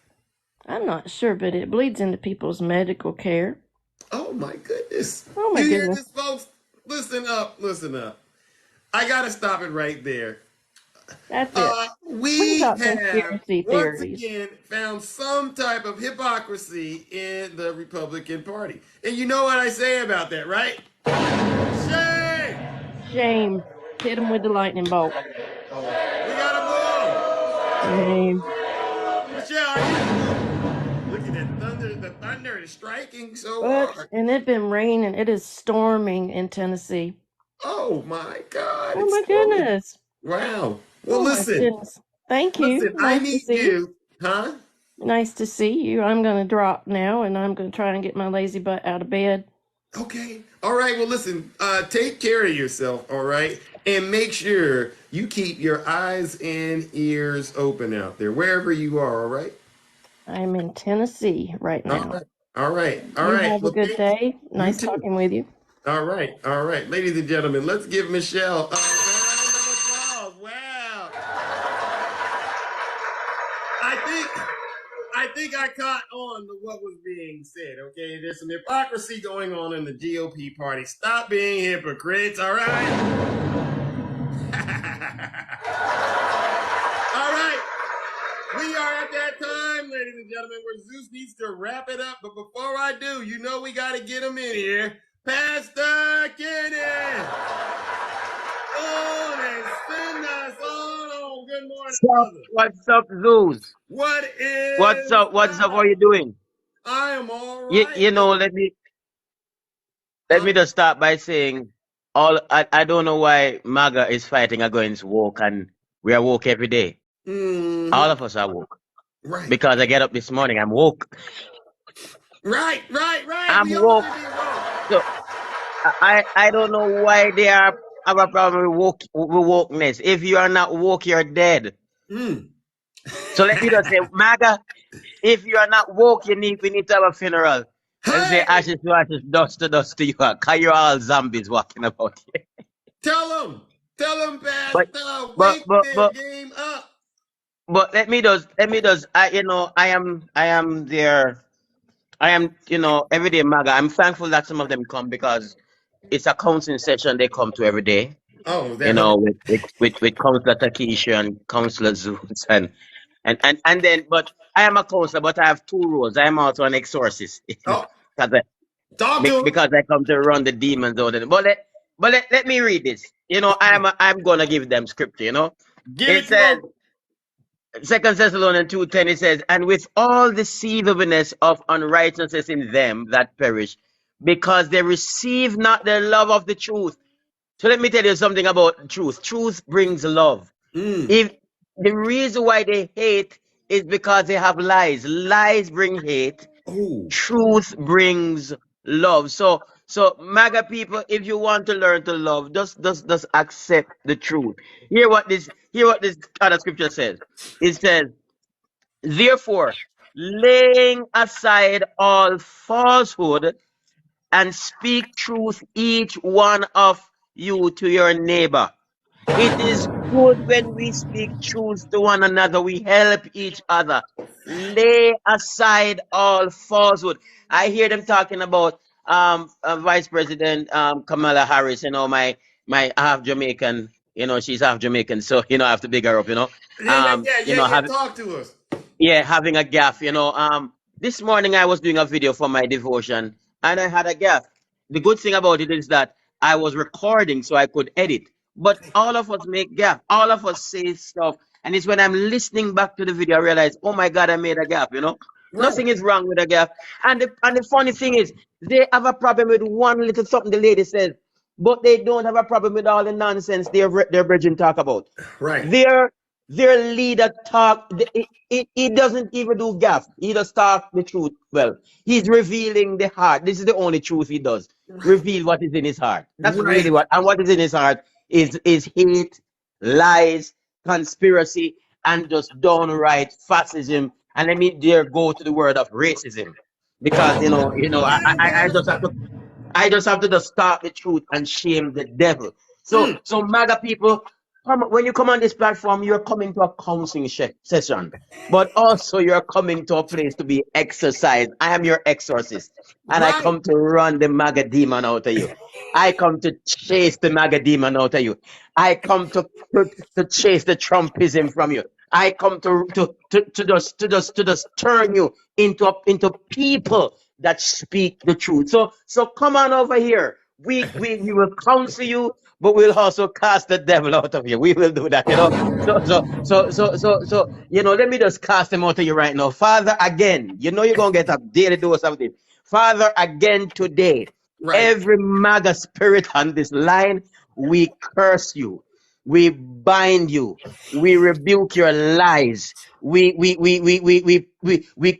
Speaker 14: I'm not sure, but it bleeds into people's medical care.
Speaker 1: Oh, my goodness.
Speaker 14: Oh, my
Speaker 1: you
Speaker 14: goodness.
Speaker 1: Hear this, folks? Listen up. I got to stop it right there.
Speaker 14: That's it.
Speaker 1: We have
Speaker 14: conspiracy
Speaker 1: once
Speaker 14: theories.
Speaker 1: again found some type of hypocrisy in the Republican Party. And you know what I say about that, right? Shame!
Speaker 14: Shame. Hit them with the lightning bolt.
Speaker 1: We gotta move!
Speaker 14: Shame.
Speaker 1: Michelle, are you... Look at that thunder. The thunder is striking so hard.
Speaker 14: And it's been raining. It is storming in Tennessee.
Speaker 1: Oh, my God.
Speaker 14: Oh, my goodness.
Speaker 1: Wow. Well,
Speaker 14: Oh my
Speaker 1: listen,
Speaker 14: goodness. Thank you.
Speaker 1: listen. I
Speaker 14: Nice to
Speaker 1: need
Speaker 14: see you.
Speaker 1: you, huh?
Speaker 14: Nice to see you. I'm going to drop now and I'm going to try and get my lazy butt out of bed.
Speaker 1: Okay. All right. Well, listen. Take care of yourself. All right, and make sure you keep your eyes and ears open out there, wherever you are. All right.
Speaker 14: I'm in Tennessee right
Speaker 1: All
Speaker 14: now.
Speaker 1: right. All right. All
Speaker 14: You
Speaker 1: right.
Speaker 14: have a
Speaker 1: Well,
Speaker 14: good
Speaker 1: thank you.
Speaker 14: day.
Speaker 1: You
Speaker 14: Nice
Speaker 1: too.
Speaker 14: talking with you.
Speaker 1: All right. All right. Ladies and gentlemen, let's give Michelle a round of applause. Wow. I think. I think I caught on to what was being said, okay? There's some hypocrisy going on in the GOP party. Stop being hypocrites, all right? All right. We are at that time, ladies and gentlemen, where Zeus needs to wrap it up. But before I do, you know we got to get him in here. Pastor Kenny! On and send us on. Good morning, brother.
Speaker 15: What's up, Zeus?
Speaker 1: What
Speaker 15: What's
Speaker 1: is
Speaker 15: up? What's up? How
Speaker 1: up?
Speaker 15: you doing?
Speaker 1: I am all
Speaker 15: You,
Speaker 1: right.
Speaker 15: you know, let me just start by saying I don't know why MAGA is fighting against woke, and we are woke every day. All of us are woke.
Speaker 1: Right.
Speaker 15: Because I get up this morning, I'm woke.
Speaker 1: Right.
Speaker 15: I'm
Speaker 1: We all
Speaker 15: woke.
Speaker 1: should be woke.
Speaker 15: So I don't know why they have a problem with wokeness. If you are not woke, you're dead. So let me just say, MAGA, if you are not woke, we need to have a funeral. And say ashes to ashes, dust to dust to you. Cause you're all zombies walking about here.
Speaker 1: Tell them,
Speaker 15: But
Speaker 1: Pastor,
Speaker 15: but
Speaker 1: wake
Speaker 15: but
Speaker 1: their
Speaker 15: but
Speaker 1: game up.
Speaker 15: but let me just I am there. I am, every day MAGA. I'm thankful that some of them come because it's a counseling session they come to every day.
Speaker 1: Oh, that.
Speaker 15: With Councillor Takesha and Councillor Zeus and then, but I am a counselor, but I have two roles. I am also an exorcist,
Speaker 1: Oh,
Speaker 15: because
Speaker 1: talk to him.
Speaker 15: because I come to run the demons out of them. But let me read this. I'm gonna give them scripture.
Speaker 1: Give
Speaker 15: It
Speaker 1: it to
Speaker 15: says,
Speaker 1: him.
Speaker 15: 2 Thessalonians 2:10. It says, and with all the deceivableness of unrighteousness in them that perish, because they receive not the love of the truth. So let me tell you something about truth. Truth brings love. If the reason why they hate is because they have lies. Lies bring hate. Truth brings love. So MAGA people, if you want to learn to love, just accept the truth. Hear what this other scripture says. It says, therefore, laying aside all falsehood and speak truth, each one of you to your neighbor. It is good when we speak truth to one another. We help each other. Lay aside all falsehood. I hear them talking about Vice President Kamala Harris. My half Jamaican. She's half Jamaican, so I have to big her up.
Speaker 1: Yeah. Talk to us.
Speaker 15: Yeah, having a gaff. This morning I was doing a video for my devotion, and I had a gaff. The good thing about it is that I was recording so I could edit. But all of us make gaff. All of us say stuff. And it's when I'm listening back to the video I realize, oh my God, I made a gaff. Nothing is wrong with a gaff. And the funny thing is, they have a problem with one little something the lady says, but they don't have a problem with all the nonsense their brethren talk about.
Speaker 1: Right.
Speaker 15: Their leader talk. He doesn't even do gaff. He just talk the truth. Well, he's revealing the heart. This is the only truth he does. Reveal what is in his heart. That's really what. And what is in his heart is hate, lies, conspiracy, and just downright fascism. And let me dare go to the word of racism, because I just have to just start the truth and shame the devil. So MAGA people, when you come on this platform, you're coming to a counseling session, but also you're coming to a place to be exercised. I am your exorcist, and I come to run the MAGA demon out of you. I come to chase the MAGA demon out of you. I come to chase the Trumpism from you. I come to just turn you into people that speak the truth. So come on over here. We will counsel you, but we'll also cast the devil out of you. We will do that. So let me just cast him out of you right now. Father, again, you're gonna get a daily dose of this. Father, again today, every MAGA spirit on this line, we curse you. We bind you. We rebuke your lies. We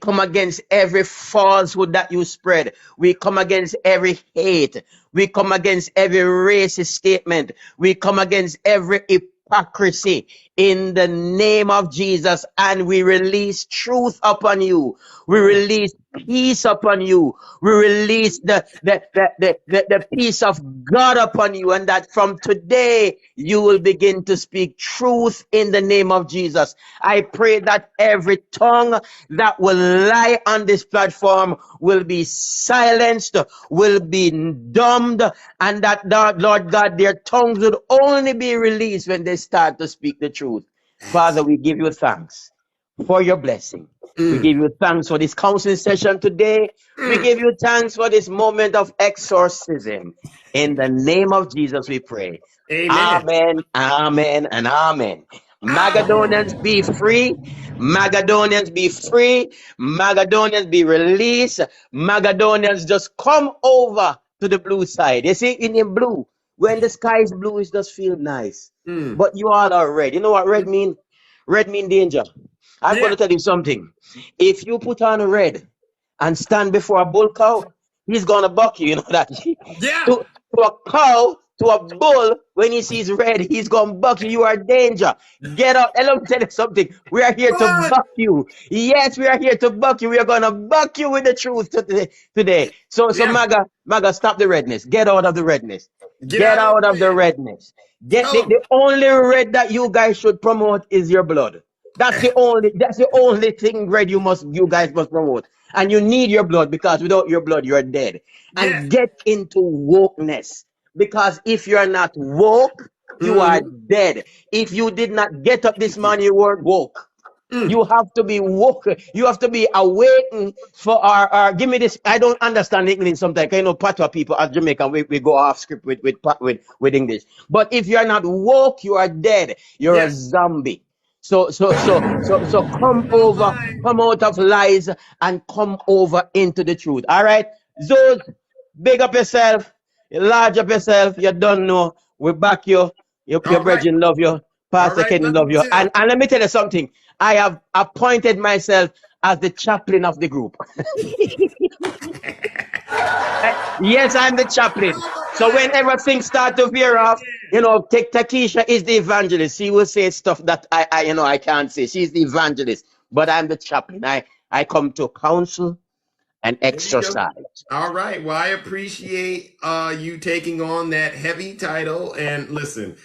Speaker 15: come against every falsehood that you spread. We come against every hate. We come against every racist statement. We come against every hypocrisy in the name of Jesus, and we release truth upon you. We release peace upon you. We release the peace of God upon you, and that from today you will begin to speak truth in the name of Jesus. I pray that every tongue that will lie on this platform will be silenced, will be dumbed, and that, Lord God, their tongues would only be released when they start to speak the truth. Father, we give you thanks for your blessing. We give you thanks for this counseling session today. We give you thanks for this moment of exorcism. In the name of Jesus, we pray.
Speaker 1: Amen.
Speaker 15: Amen, amen, and amen. Magadonians be free. Magadonians be free. Magadonians be released. Magadonians just come over to the blue side. You see, in the blue, when the sky is blue, it does feel nice. But you all are red. You know what red mean? Red mean danger. I'm going to tell you something. If you put on red and stand before a bull cow, he's going to buck you. You know that?
Speaker 1: Yeah.
Speaker 15: To a cow, to a bull, when he sees red, he's going to buck you. You are danger. Get up. And let me tell you something. We are here to buck you. Yes, we are here to buck you. We are going to buck you with the truth today. So Maga, stop the redness. Get out of the redness. Get out of the redness. Get the only red that you guys should promote is your blood. That's the only thing, red, you guys must promote. And you need your blood, because without your blood, you're dead. And get into wokeness. Because if you're not woke, you are dead. If you did not get up this morning, you weren't woke. You have to be woke. You have to be awakened for our give me this. I don't understand English sometimes. You know, patois people as Jamaican, we go off script with English. But if you're not woke, you are dead. You're a zombie. So come over, come out of lies and come over into the truth. All right, Zeus, big up yourself, large up yourself. You don't know. We back you. Your brethren love you. Pastor Kenny love you. And let me tell you something. I have appointed myself as the chaplain of the group. Yes, I'm the chaplain. So whenever things start to veer off, you know, Takesha is the evangelist. She will say stuff that I can't say. She's the evangelist, but I'm the chaplain. I come to counsel and exercise.
Speaker 1: All right. Well, I appreciate you taking on that heavy title. And listen,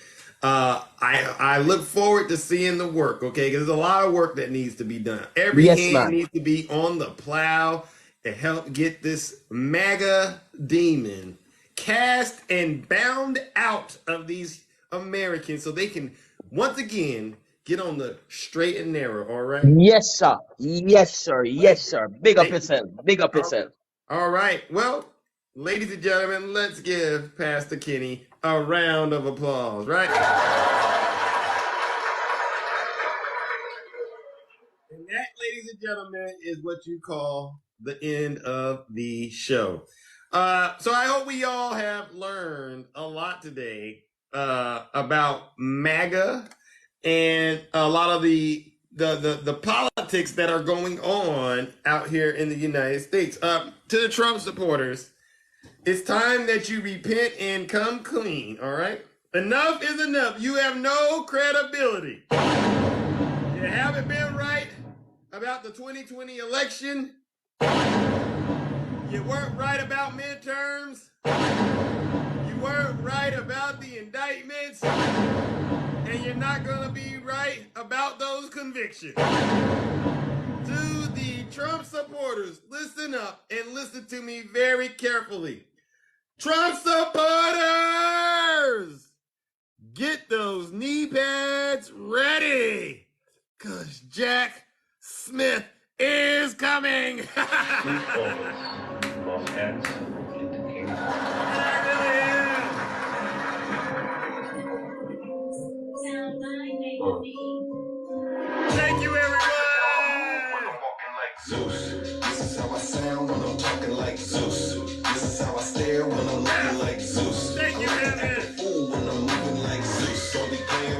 Speaker 1: I look forward to seeing the work. Okay, because there's a lot of work that needs to be done. Every hand needs to be on the plow to help get this MAGA demon cast and bound out of these Americans, so they can once again get on the straight and narrow. All right.
Speaker 15: Yes, sir. Yes, sir. Yes, sir. Big up yourself. Big up yourself.
Speaker 1: All right. Well, ladies and gentlemen, let's give Pastor Kenny a round of applause, right? And that, ladies and gentlemen, is what you call the end of the show. So I hope we all have learned a lot today about MAGA and a lot of the politics that are going on out here in the United States. To the Trump supporters, it's time that you repent and come clean, all right? Enough is enough. You have no credibility. You haven't been right about the 2020 election. You weren't right about midterms. You weren't right about the indictments. And you're not going to be right about those convictions. To the Trump supporters, listen up and listen to me very carefully. Trump supporters, get those knee pads ready, because Jack Smith is coming.
Speaker 5: Both hands.
Speaker 1: Thank you, everyone.
Speaker 2: Zeus. This is how I sound when I'm talking like Zeus. This is how I stare when I'm looking like Zeus.
Speaker 1: Thank you, Evan.
Speaker 2: Fool when I'm moving like Zeus. Don't be playing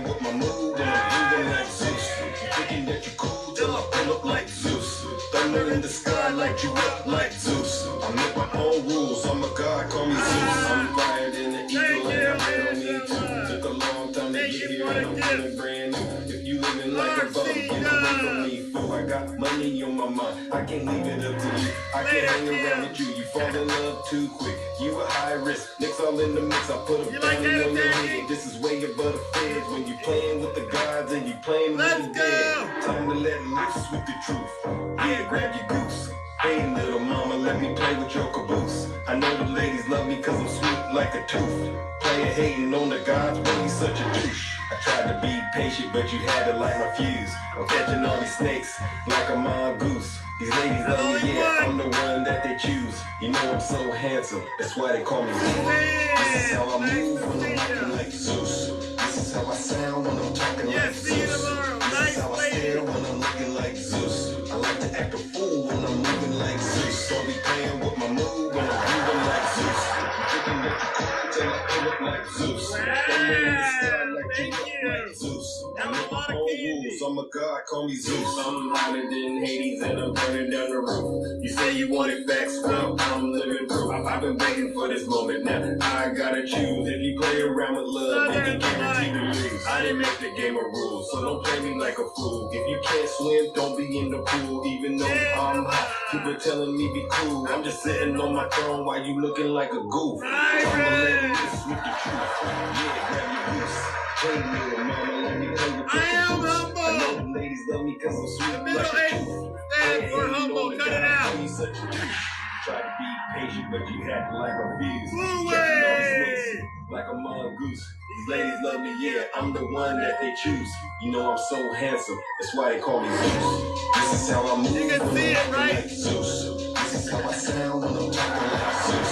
Speaker 2: light you up like Zeus. I make my own rules, I'm a god, call me Zeus. I'm fired in the eagle and I don't need to. Took a long time to get here and I'm feeling brand new. If you living like a bum, get away from me, fool. I got money on my mind, I can't leave it up to you. I can't hang around with you, you fall in love too quick. You a high risk, Nick's all in the mix. I put a bounty on your head. This is way above the feds. When you playing with the gods and you playing with the dead. Time to let loose with the truth. Yeah, grab your goose. Hey, little mama, let me play with your caboose. I know the ladies love me cause I'm sweet like a tooth. Player hating on the gods, but he's such a douche. I tried to be patient, but you had to light my fuse. I'm catching all these snakes like a mongoose. These ladies love me, yeah, I'm the one that they choose. You know I'm so handsome, that's why they call me Zeus. This is how I move when I'm walking like Zeus. This is how I sound when I'm talking like Zeus. This is how I stare when I'm looking like Zeus. I like to act a fool when I'm moving like Zeus. Don't be playing with my move when I'm moving like Zeus. I'm thinking that you cool till I pull up like Zeus. Standing in the sky like you look like Zeus. I make my own rules, I'm a god, call me Zeus. I'm hotter than Hades and I'm burning down the roof. You say you wanted facts, well, I'm living proof. I've been begging for this moment, now I gotta choose. If you play around with love, then you guarantee to lose. I didn't make the game of rules, so don't play me like a fool. If you can't swim, don't be in the pool. Even though I'm hot, people telling me be cool. I'm just sitting on my throne while you looking like a goof. I'ma let loose with the truth. Yeah, grab your goose. Hey, little mama, let me play with your caboose. I know the ladies love me cause I'm sweet like a tooth. Stand for humble, cut it out. You such a douche. Try to be patient, but you had to like a fuse. Catching all these snakes like a mongoose. These ladies love me, yeah, I'm the one that they choose. You know I'm so handsome, that's why they call me Zeus. This is how I move when I'm walking like Zeus. This is how I sound when I'm talking like Zeus.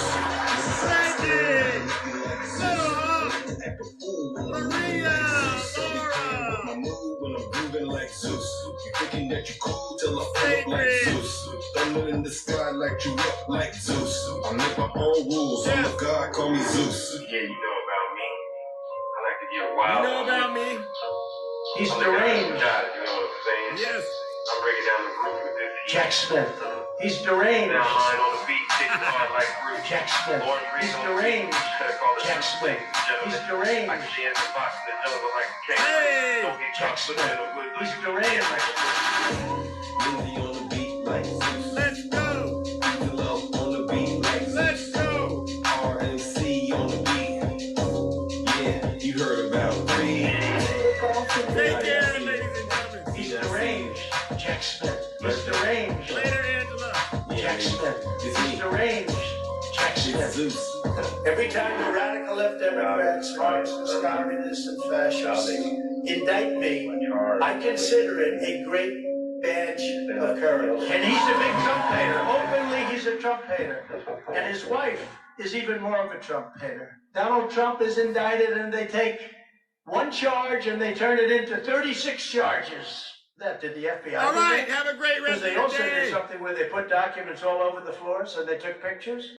Speaker 2: This is how I stare when I'm looking like Zeus. I act a fool when I'm moving like Zeus. Don't be playing with my move when I'm grooving like Zeus. You thinking that you cool till I pull up like Zeus. Thunder in the sky like you up like Zeus. I make my own rules, I'm a god, call me Zeus. Yeah, you know about me. I like to get wild. You know about me.
Speaker 4: He's deranged.
Speaker 2: You know what I'm saying? Yes. I'm breaking down the roof with this.
Speaker 4: Jack Smith. He's deranged.
Speaker 2: Now mine on the beat, sitting hard like Bruce.
Speaker 4: Jack Smith. He's deranged. Jack Smith. He's deranged.
Speaker 2: I can dance the box in the jungle like a king. Don't get
Speaker 4: Jack
Speaker 2: caught
Speaker 4: Smith.
Speaker 2: in a wood.
Speaker 4: He's deranged.
Speaker 2: Lindsay on the beat like Zeus. Let's go. The love on the beat like Zeus. Let's go. RMC on the beat. Yeah, you heard about me.
Speaker 4: Take care, ladies and gentlemen. He's deranged. Jack Smith. He's deranged.
Speaker 2: Later, Angela.
Speaker 4: Jack Smith. He's deranged. Jack Smith.
Speaker 2: Zeus.
Speaker 4: Every time the radical left Democrats march this communists and fascists indict me, I consider it a great badge of courage. And he's a big Trump hater. Openly, he's a Trump hater. And his wife is even more of a Trump hater. Donald Trump is indicted and they take one charge and they turn it into 36 charges. That did the FBI.
Speaker 1: All right, have a great rest of
Speaker 4: They
Speaker 1: your
Speaker 4: also
Speaker 1: day.
Speaker 4: did something where they put documents all over the floor, so they took pictures.